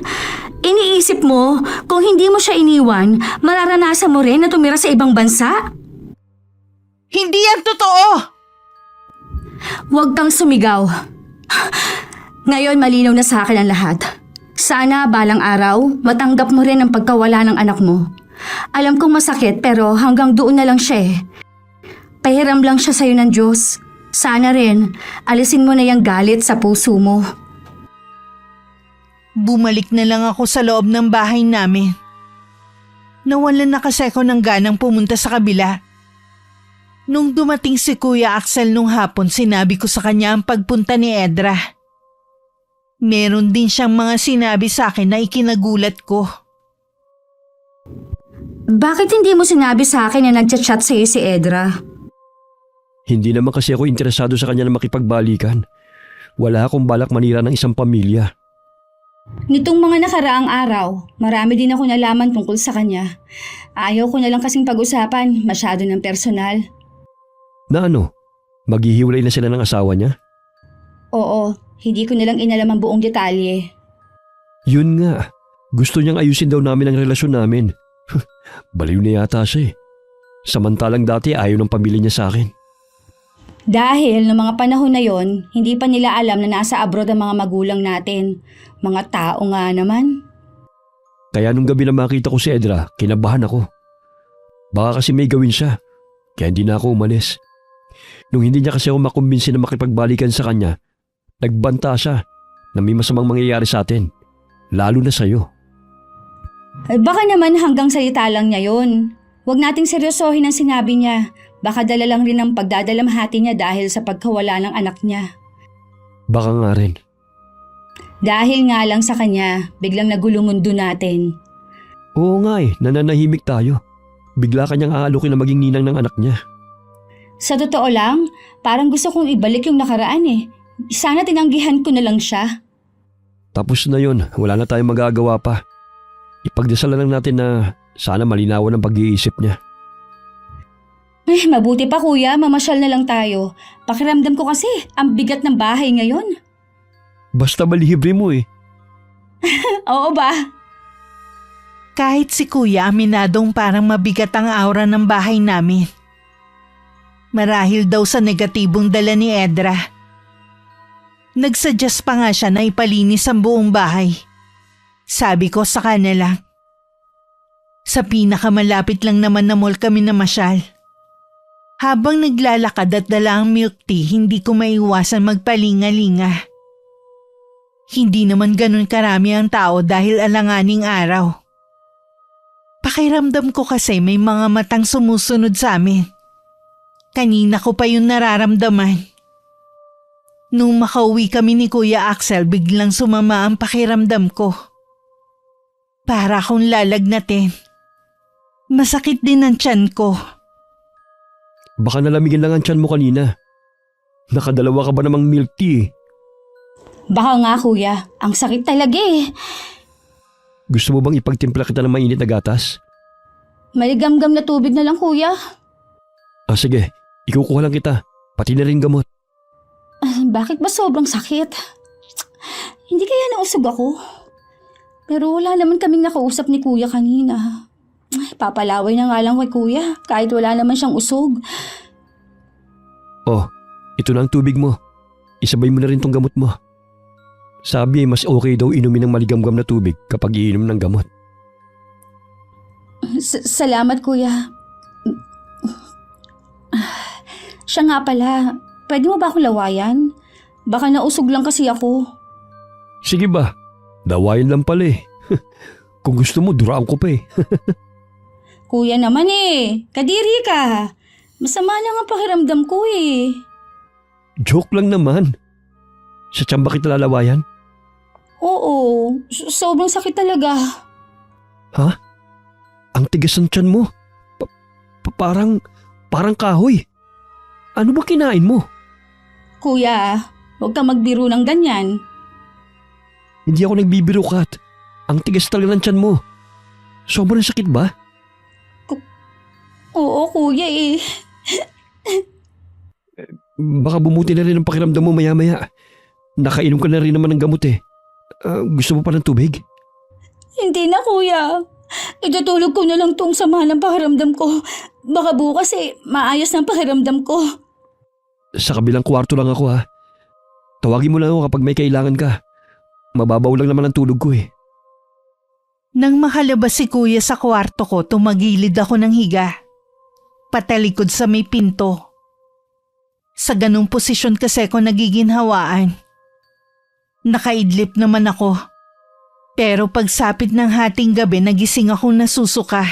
Iniisip mo, kung hindi mo siya iniwan, mararanasan mo rin na tumira sa ibang bansa? Hindi yan totoo! Huwag kang sumigaw. Ngayon malinaw na sa akin ang lahat. Sana balang araw, matanggap mo rin ang pagkawala ng anak mo. Alam kong masakit pero hanggang doon na lang siya eh. Pahiram lang siya sa'yo ng Diyos. Sana rin, alisin mo na yung galit sa puso mo. Bumalik na lang ako sa loob ng bahay namin. Nawalan na kasi ako ng ganang pumunta sa kabila. Nung dumating si Kuya Axel nung hapon, sinabi ko sa kanya ang pagpunta ni Edra. Meron din siyang mga sinabi sa akin na ikinagulat ko. Bakit hindi mo sinabi sa akin na nagchat-chat sa'yo si Edra? Hindi naman kasi ako interesado sa kanya na makipagbalikan. Wala akong balak manira ng isang pamilya. Nitong mga nakaraang araw, marami din ako nalaman tungkol sa kanya. Ayaw ko na lang kasing pag-usapan, masyado ng personal. Na ano? Maghihiwalay na sila ng asawa niya? Oo, hindi ko na lang inalam ang buong detalye. Yun nga. Gusto niyang ayusin daw namin ang relasyon namin. Baliw na yata siya eh. Samantalang dati ayaw ng pamilya niya sa akin. Dahil noong mga panahon na yon, hindi pa nila alam na nasa abroad ang mga magulang natin. Mga tao nga naman. Kaya nung gabi na makita ko si Edra, kinabahan ako. Baka kasi may gawin siya. Kaya hindi na ako umalis. Nung hindi niya kasi ako makumbinsi na makipagbalikan sa kanya, nagbanta siya na may masamang mangyayari sa atin. Lalo na sa'yo. Ay baka naman hanggang salita lang niya yon. Huwag nating seryosohin ang sinabi niya. Baka dala lang rin ang pagdadalamhati niya dahil sa pagkawala ng anak niya. Baka nga rin. Dahil nga lang sa kanya, biglang nagulong mundo natin. Oo nga eh, nananahimik tayo. Bigla kanyang aalukin na maging ninang ng anak niya. Sa totoo lang, parang gusto kong ibalik yung nakaraan eh. Sana tinanggihan ko na lang siya. Tapos na yun, wala na tayong magagawa pa. Ipagdasalan lang natin na sana malinawan ang pag-iisip niya. Ay, mabuti pa kuya, mamasyal na lang tayo. Pakiramdam ko kasi, ang bigat ng bahay ngayon. Basta malihibre mo eh. Oo ba? Kahit si Kuya aminadong parang mabigat ang aura ng bahay namin. Marahil daw sa negatibong dala ni Edra. Nagsuggest pa nga siya na ipalinis ang buong bahay. Sabi ko sa kanila. Sa pinakamalapit lang naman na mall kami namasyal. Habang naglalakad at dala ang milk tea, hindi ko maiwasan magpalinga-linga. Hindi naman ganun karami ang tao dahil alanganing araw. Pakiramdam ko kasi may mga matang sumusunod sa amin. Kanina ko pa yung nararamdaman. Nung makauwi kami ni Kuya Axel, biglang sumama ang pakiramdam ko. Para akong lalagnatin. Masakit din ang tiyan ko. Baka nalamigin lang ang tiyan mo kanina. Nakadalawa ka ba namang milk tea? Baka nga kuya, ang sakit talaga eh. Gusto mo bang ipagtimpla kita ng mainit na gatas? Maligamgam na tubig na lang kuya. Ah sige, ikukuha lang kita. Pati na rin gamot. Bakit ba sobrang sakit? Hindi kaya nausog ako. Pero wala naman kaming nakausap ni kuya kanina. Ay, papalaway na nga lang kay kuya kahit wala naman siyang usog. Oh, ito na ang tubig mo. Isabay mo na rin tong gamot mo. Sabi ay mas okay daw inumin ng maligamgam na tubig kapag iinom ng gamot. Salamat kuya. Siya nga pala, pwede mo ba akong lawayan? Baka nausog lang kasi ako. Sige ba, dawayan lang pala eh. Kung gusto mo, duraan ko pa eh. Kuya naman eh, kadiri ka. Masama lang ang pakiramdam ko eh. Joke lang naman. Sa tiyan ba kita lalawayan? Oo, sobrang sakit talaga. Ha? Ang tigas ng tiyan mo. Parang kahoy. Ano ba kinain mo? Kuya, huwag kang magbiro ng ganyan. Hindi ako nagbibiro, Kat. Ang tigas talaga ng tiyan mo. Sobrang sakit ba? Oo, kuya eh. Baka bumuti na rin ang pakiramdam mo maya-maya. Nakainom ka na rin naman ng gamot eh. Gusto mo pa ng tubig? Hindi na, kuya. Itutulog ko na lang tong sama ng pakiramdam ko. Baka bukas maayos ng pakiramdam ko. Sa kabilang kwarto lang ako ha. Tawagin mo lang ako kapag may kailangan ka. Mababaw lang naman ang tulog ko eh. Nang makalabas si kuya sa kwarto ko, tumagilid ako ng higa. Patalikod sa may pinto. Sa ganung posisyon kasi ako nagiginhawaan. Nakaidlip naman ako. Pero pagsapit ng hating gabi nagising akong nasusuka.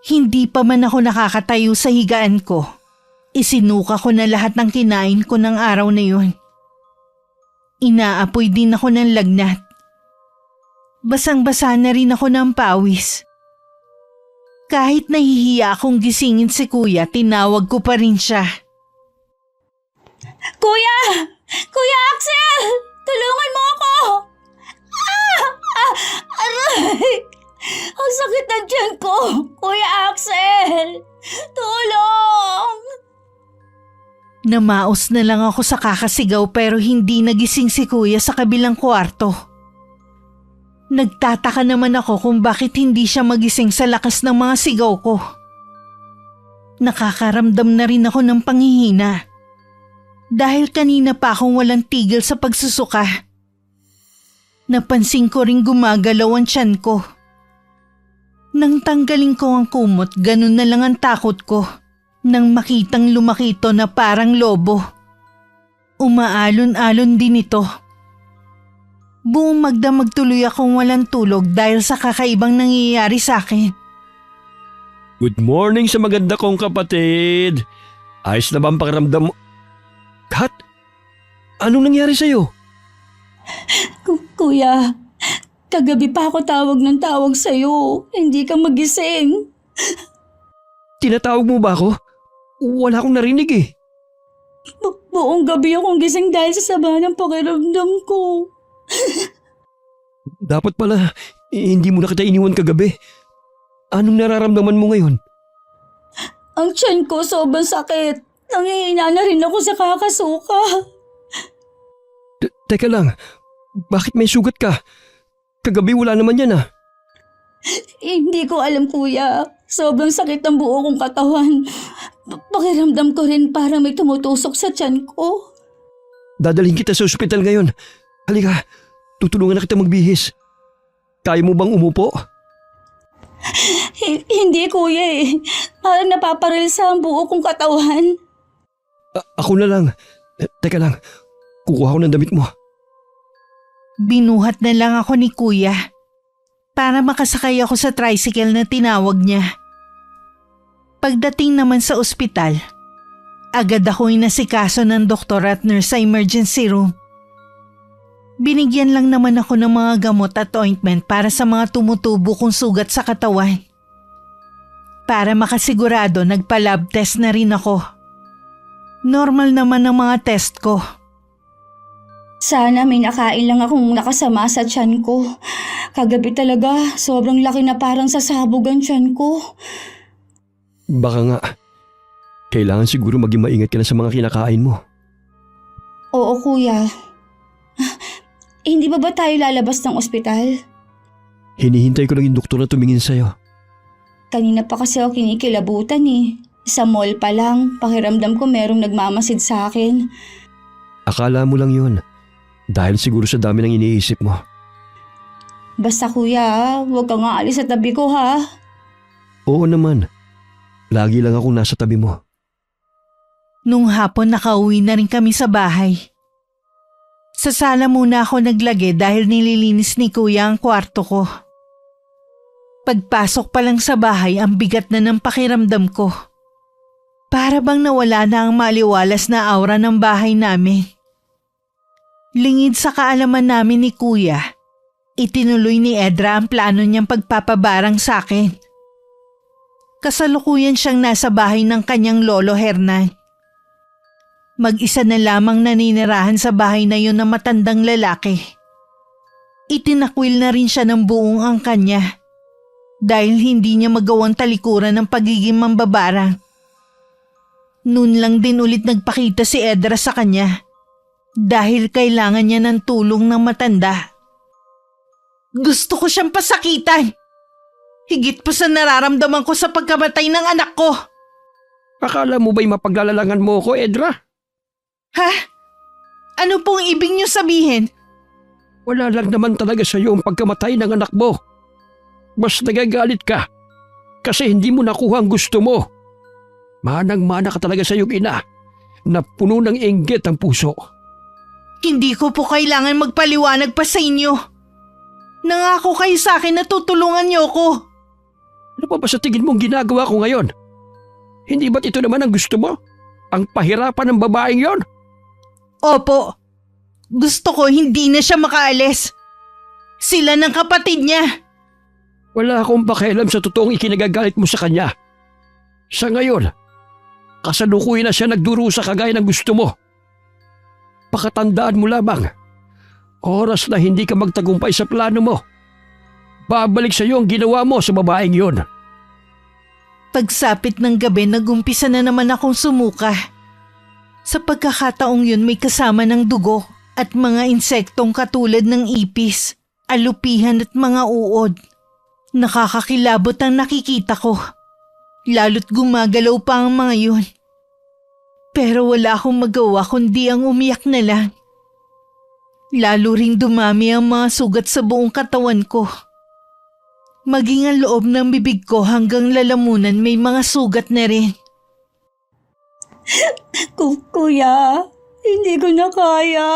Hindi pa man ako nakakatayo sa higaan ko. Isinuka ko na lahat ng kinain ko ng araw na yun. Inaapoy din ako ng lagnat. Basang-basa na rin ako ng pawis. Kahit nahihiya akong gisingin si kuya, tinawag ko pa rin siya. Kuya! Kuya Axel! Tulungan mo ako! Aray! Ang sakit ng tiyan ko! Kuya Axel! Tulong! Namaos na lang ako sa kakasigaw pero hindi nagising si kuya sa kabilang kwarto. Nagtataka naman ako kung bakit hindi siya magising sa lakas ng mga sigaw ko. Nakakaramdam na rin ako ng panghihina. Dahil kanina pa akong walang tigil sa pagsusuka. Napansin ko ring gumagalaw ang tiyan ko. Nang tanggalin ko ang kumot, ganun na lang ang takot ko. Nang makitang lumaki ito na parang lobo. Umaalon-alon din ito. Buong magdamag tuloy akong walang tulog dahil sa kakaibang nangyayari sa akin. Good morning sa maganda kong kapatid. Ayos na ba ang pakiramdam mo? Kat? Anong nangyari sa'yo? Kuya, kagabi pa ako tawag ng tawag sa'yo. Hindi ka magising. Tinatawag mo ba ako? Wala akong narinig eh. Buong gabi akong gising dahil sa sama ng pakiramdam ko. Dapat pala, hindi mo na kita iniwan kagabi. Anong nararamdaman mo ngayon? Ang tiyan ko sobrang sakit. Nangihina na rin ako sa kakasuka. Teka lang, bakit may sugat ka? Kagabi wala naman yan ah. Hindi ko alam, kuya. Sobrang sakit ng buo kong katawan. Pakiramdam ko rin parang may tumutusok sa tiyan ko. Dadalhin kita sa ospital ngayon. Halika, tutulungan na kita magbihis. Kaya mo bang umupo? Hindi, kuya eh. Parang napaparilsa ang buo kong katawan. Ako na lang. Teka lang, kukuha ko ng damit mo. Binuhat na lang ako ni kuya para makasakay ako sa tricycle na tinawag niya. Pagdating naman sa ospital, agad ako inasikaso ng doktor at nurse sa emergency room. Binigyan lang naman ako ng mga gamot at ointment para sa mga tumutubo kong sugat sa katawan. Para makasigurado, nagpa-lab test na rin ako. Normal naman ang mga test ko. Sana may nakain lang akong nakasama sa tiyan ko. Kagabi talaga, sobrang laki na parang sasabog ang tiyan ko. Baka nga, kailangan siguro maging maingat ka na sa mga kinakain mo. Oo, kuya. Hindi ba tayo lalabas ng ospital? Hinihintay ko lang yung doktor na tumingin sa'yo. Kanina pa kasi ako kinikilabutan eh. Sa mall pa lang, pakiramdam ko merong nagmamasid sa akin. Akala mo lang yun. Dahil siguro sa dami ng iniisip mo. Basta kuya, huwag kang aalis sa tabi ko ha. Oo naman. Lagi lang akong nasa tabi mo. Nung hapon nakauwi na rin kami sa bahay. Sa sala muna ako naglagay dahil nililinis ni kuya ang kwarto ko. Pagpasok pa lang sa bahay, ang bigat na ng pakiramdam ko. Para bang nawala na ang maliwalas na aura ng bahay namin. Lingid sa kaalaman namin ni kuya, itinuloy ni Edra ang plano niyang pagpapabarang sa akin. Kasalukuyan siyang nasa bahay ng kanyang lolo Hernan. Mag-isa na lamang naninirahan sa bahay na yun ng matandang lalaki. Itinakwil na rin siya ng buong angkan niya dahil hindi niya magawang talikuran ng pagiging mambabarang. Noon lang din ulit nagpakita si Edra sa kanya dahil kailangan niya ng tulong ng matanda. Gusto ko siyang pasakitan. Higit pa sa nararamdaman ko sa pagkamatay ng anak ko. Akala mo ba'y mapaglalalangan mo ko, Edra? Ha? Ano pong ibig niyo sabihin? Wala lang naman talaga sa iyo ang pagkamatay ng anak mo. Mas nagagalit ka kasi hindi mo nakuha ang gusto mo. Manang-mana ka talaga sa iyong ina na puno ng inggit ang puso. Hindi ko po kailangan magpaliwanag pa sa inyo. Nangako kayo sa akin na tutulungan niyo ko. Ano pa ba sa tingin mong ginagawa ko ngayon? Hindi ba't ito naman ang gusto mo? Ang pahirapan ng babaeng yon? Opo. Gusto ko hindi na siya makaalis. Sila ng kapatid niya. Wala akong pakialam sa totoong ikinagagalit mo sa kanya. Sa ngayon, kasalukuyan na siya nagdurusa kagaya ng gusto mo. Pakatandaan mo lamang, oras na hindi ka magtagumpay sa plano mo, babalik sa iyo ang ginawa mo sa babaeng yon. Pagsapit ng gabi, nagumpisa na naman akong sumuka. Sa pagkakataong yun may kasama ng dugo at mga insektong katulad ng ipis, alupihan at mga uod. Nakakakilabot ang nakikita ko. Lalo't gumagalaw pa ang mga yun. Pero wala akong magawa kundi ang umiyak na lang. Lalo ring dumami ang mga sugat sa buong katawan ko. Maging ang loob ng bibig ko hanggang lalamunan may mga sugat na rin. Kuya, hindi ko na kaya.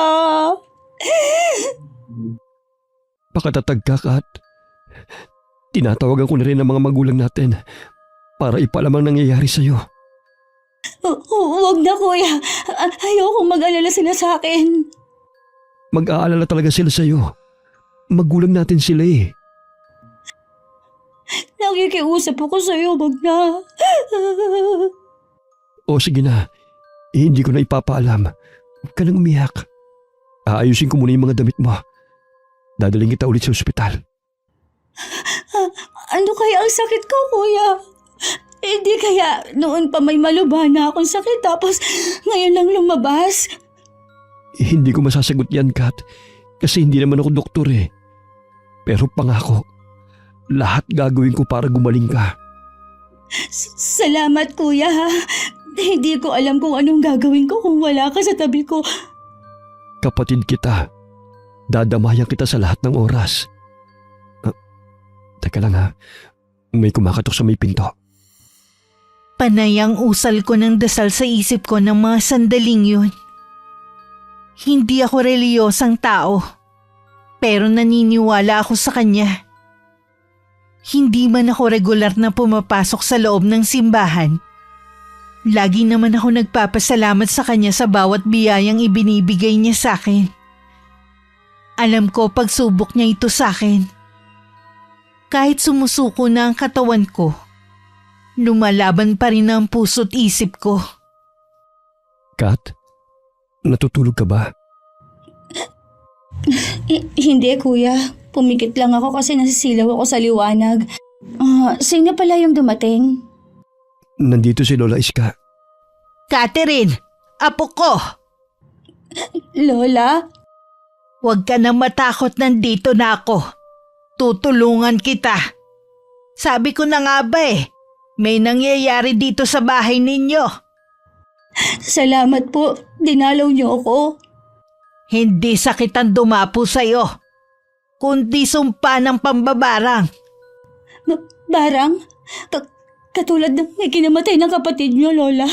Pakatatag ka, Kat. Tinatawagan ko na rin ang mga magulang natin para ipalam ang nangyayari sa iyo. Huwag na kuya. Ayokong mag-alala sila sa akin. Mag-aalala talaga sila sa iyo. Magulang natin sila eh. Nakikiusap ako sa iyo, wag na. O sige na, hindi ko na ipapaalam. Huwag ka nang umiyak. Aayusin ko muna yung mga damit mo. Dadaling kita ulit sa ospital. Ano kaya ang sakit ko, kuya? Hindi kaya noon pa may malubha na akong sakit tapos ngayon lang lumabas? Hindi ko masasagot yan, Kat. Kasi hindi naman ako doktor eh. Pero pangako, lahat gagawin ko para gumaling ka. Salamat, kuya. Hindi ko alam kung anong gagawin ko kung wala ka sa tabi ko. Kapatid kita. Dadamayan kita sa lahat ng oras. Teka lang ha. May kumakatok sa may pinto. Panay ang usal ko ng dasal sa isip ko ng mga sandaling yun. Hindi ako reliyosang tao, pero naniniwala ako sa kanya. Hindi man ako regular na pumapasok sa loob ng simbahan. Lagi naman ako nagpapasalamat sa kanya sa bawat biyayang ibinibigay niya sa akin. Alam ko pagsubok niya ito sa akin. Kahit sumusuko na ang katawan ko, lumalaban pa rin ang puso't isip ko. Kat, natutulog ka ba? Hindi, kuya. Pumikit lang ako kasi nasisilaw ako sa liwanag. Sino pala yung dumating? Nandito si Lola Iska. Catherine, apo ko! Lola? Huwag ka na matakot, nandito na ako. Tutulungan kita. Sabi ko na nga ba may nangyayari dito sa bahay ninyo. Salamat po. Dinalaw niyo ako. Hindi sakit ang dumapo sa'yo, kundi sumpa ng pambabarang. Barang? Katulad ng may kinamatay ng kapatid niyo, Lola.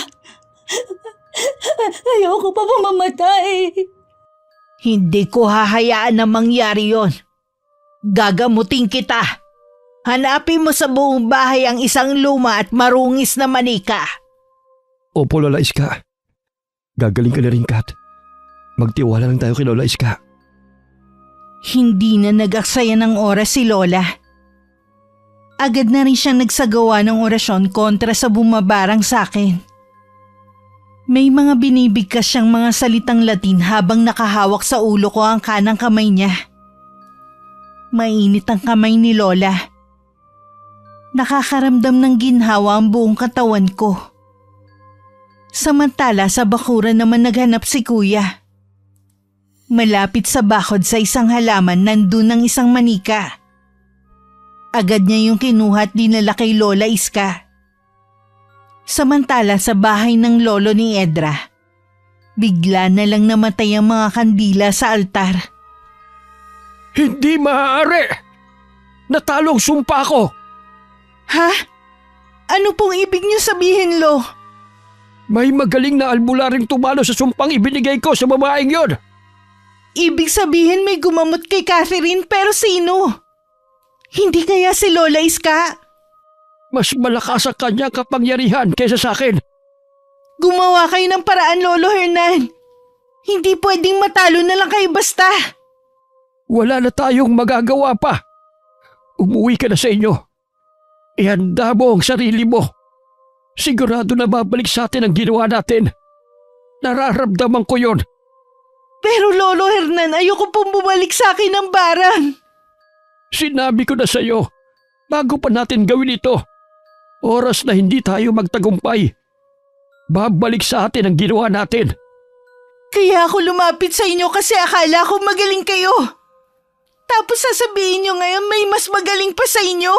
Ayoko pa mamamatay. Hindi ko hahayaan na mangyari yon. Gagamutin kita. Hanapin mo sa buong bahay ang isang luma at marungis na manika. Opo, Lola Iska. Gagaling ka na rin, Kat. Magtiwala lang tayo kay Lola Iska. Hindi na nag-aksaya ng oras si Lola. Agad na rin siya nagsagawa ng orasyon kontra sa bumabarang sa akin. May mga binibigkas siyang mga salitang Latin habang nakahawak sa ulo ko ang kanang kamay niya. Mainit ang kamay ni Lola. Nakakaramdam ng ginhawa ang buong katawan ko. Samantala sa bakuran naman naghanap si Kuya. Malapit sa bakod sa isang halaman nandun ang isang manika. Agad niya yung kinuha at dinala kay Lola Iska. Samantala sa bahay ng lolo ni Edra, bigla na lang namatay ang mga kandila sa altar. Hindi maaari! Natalo ang sumpa ko! Ha? Ano pong ibig niyo sabihin, Lo? May magaling na albularing tumalo sa sumpang ibinigay ko sa babaeng yon. Ibig sabihin may gumamot kay Catherine pero sino? Hindi kaya si Lola Iska? Mas malakas ang kanyang kapangyarihan kaysa sa akin. Gumawa kayo ng paraan, Lolo Hernan. Hindi pwedeng matalo na lang kayo basta. Wala na tayong magagawa pa. Umuwi ka na sa inyo. Ihanda mo ang sarili mo. Sigurado na babalik sa atin ang ginawa natin. Nararamdaman ko yon. Pero Lolo Hernan, ayoko pong bumalik sa akin ng barang. Sinabi ko na sa iyo, bago pa natin gawin ito. Oras na hindi tayo magtagumpay. Babalik sa atin ang ginawa natin. Kaya ako lumapit sa inyo kasi akala ko magaling kayo. Tapos sasabihin nyo ngayon may mas magaling pa sa inyo.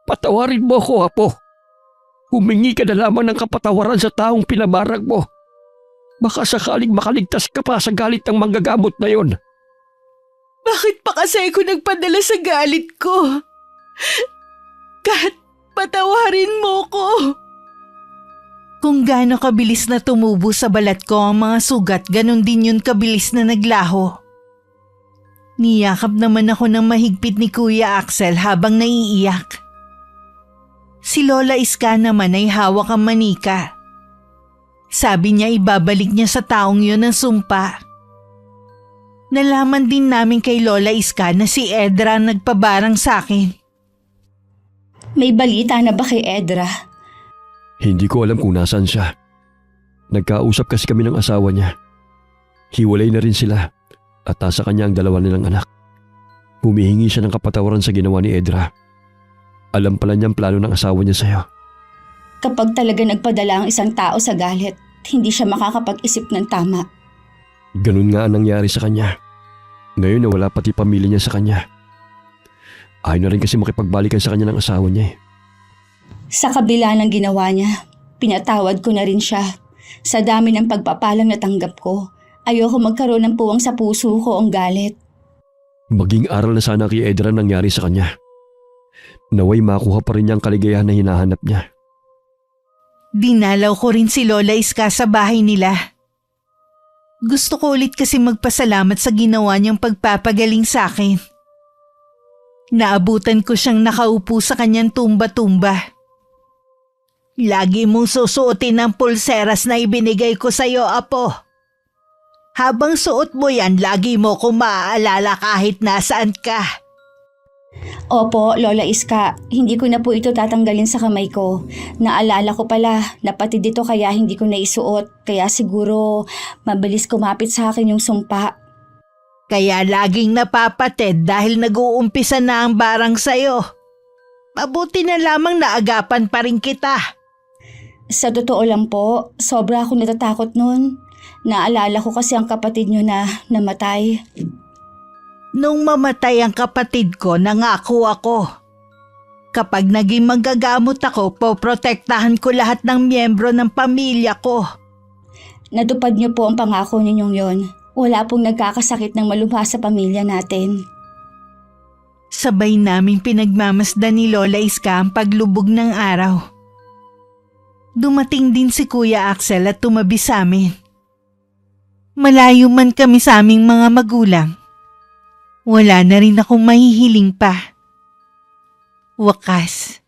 Patawarin mo ko, Apo. Humingi ka na lamang ng kapatawaran sa taong pinamarag mo. Baka sakaling makaligtas ka pa sa galit ng manggagamot na yon. Bakit pa kasi ako nagpadala sa galit ko? Kat, patawarin mo ko. Kung gaano kabilis na tumubo sa balat ko ang mga sugat, ganon din yun kabilis na naglaho. Niyakap naman ako ng mahigpit ni Kuya Axel habang naiiyak. Si Lola Iska naman ay hawak ang manika. Sabi niya ibabalik niya sa taong yun ang sumpa. Nalaman din namin kay Lola Iska na si Edra ang nagpabarang sa akin. May balita na ba kay Edra? Hindi ko alam kung nasaan siya. Nagkausap kasi kami ng asawa niya. Hiwalay na rin sila at nasa kanya ang dalawa nilang anak. Humihingi siya ng kapatawaran sa ginawa ni Edra. Alam pala niyang plano ng asawa niya sa'yo. Kapag talaga nagpadala ang isang tao sa galit, hindi siya makakapag-isip ng tama. Ganun nga ang nangyari sa kanya. Ngayon nawala pati pamilya niya sa kanya. Ayaw na rin kasi makipagbalikan sa kanya ng asawa niya eh. Sa kabila ng ginawa niya, pinatawad ko na rin siya. Sa dami ng pagpapalang natanggap ko, ayoko magkaroon ng puwang sa puso ko ang galit. Maging aral na sana kay Edra nangyari sa kanya. Naway makuha pa rin niya ang kaligayahan na hinahanap niya. Dinalaw ko rin si Lola Iska sa bahay nila. Gusto ko ulit kasi magpasalamat sa ginawa niyang pagpapagaling sa akin. Naabutan ko siyang nakaupo sa kanyang tumba-tumba. Lagi mong susuotin ang pulseras na ibinigay ko sa iyo, Apo. Habang suot mo yan, lagi mo ko maaalala kahit nasaan ka. Opo, Lola Iska, hindi ko na po ito tatanggalin sa kamay ko. Naalala ko pala na pati dito kaya hindi ko naisuot. Kaya siguro mabilis kumapit sa akin yung sumpa. Kaya laging napapatid dahil nag-uumpisa na ang barang sa'yo. Mabuti na lamang naagapan pa rin kita. Sa totoo lang po, sobra akong natatakot nun. Naalala ko kasi ang kapatid nyo na namatay. Nung mamatay ang kapatid ko, nangako ako. Kapag naging manggagamot ako, poprotektahan ko lahat ng miyembro ng pamilya ko. Natupad nyo po ang pangako ninyong yon. Wala pong nagkakasakit ng malubha sa pamilya natin. Sabay naming pinagmamasdan ni Lola Iska ang paglubog ng araw. Dumating din si Kuya Axel at tumabi sa amin. Malayo man kami sa aming mga magulang. Wala na rin akong mahihiling pa. Wakas,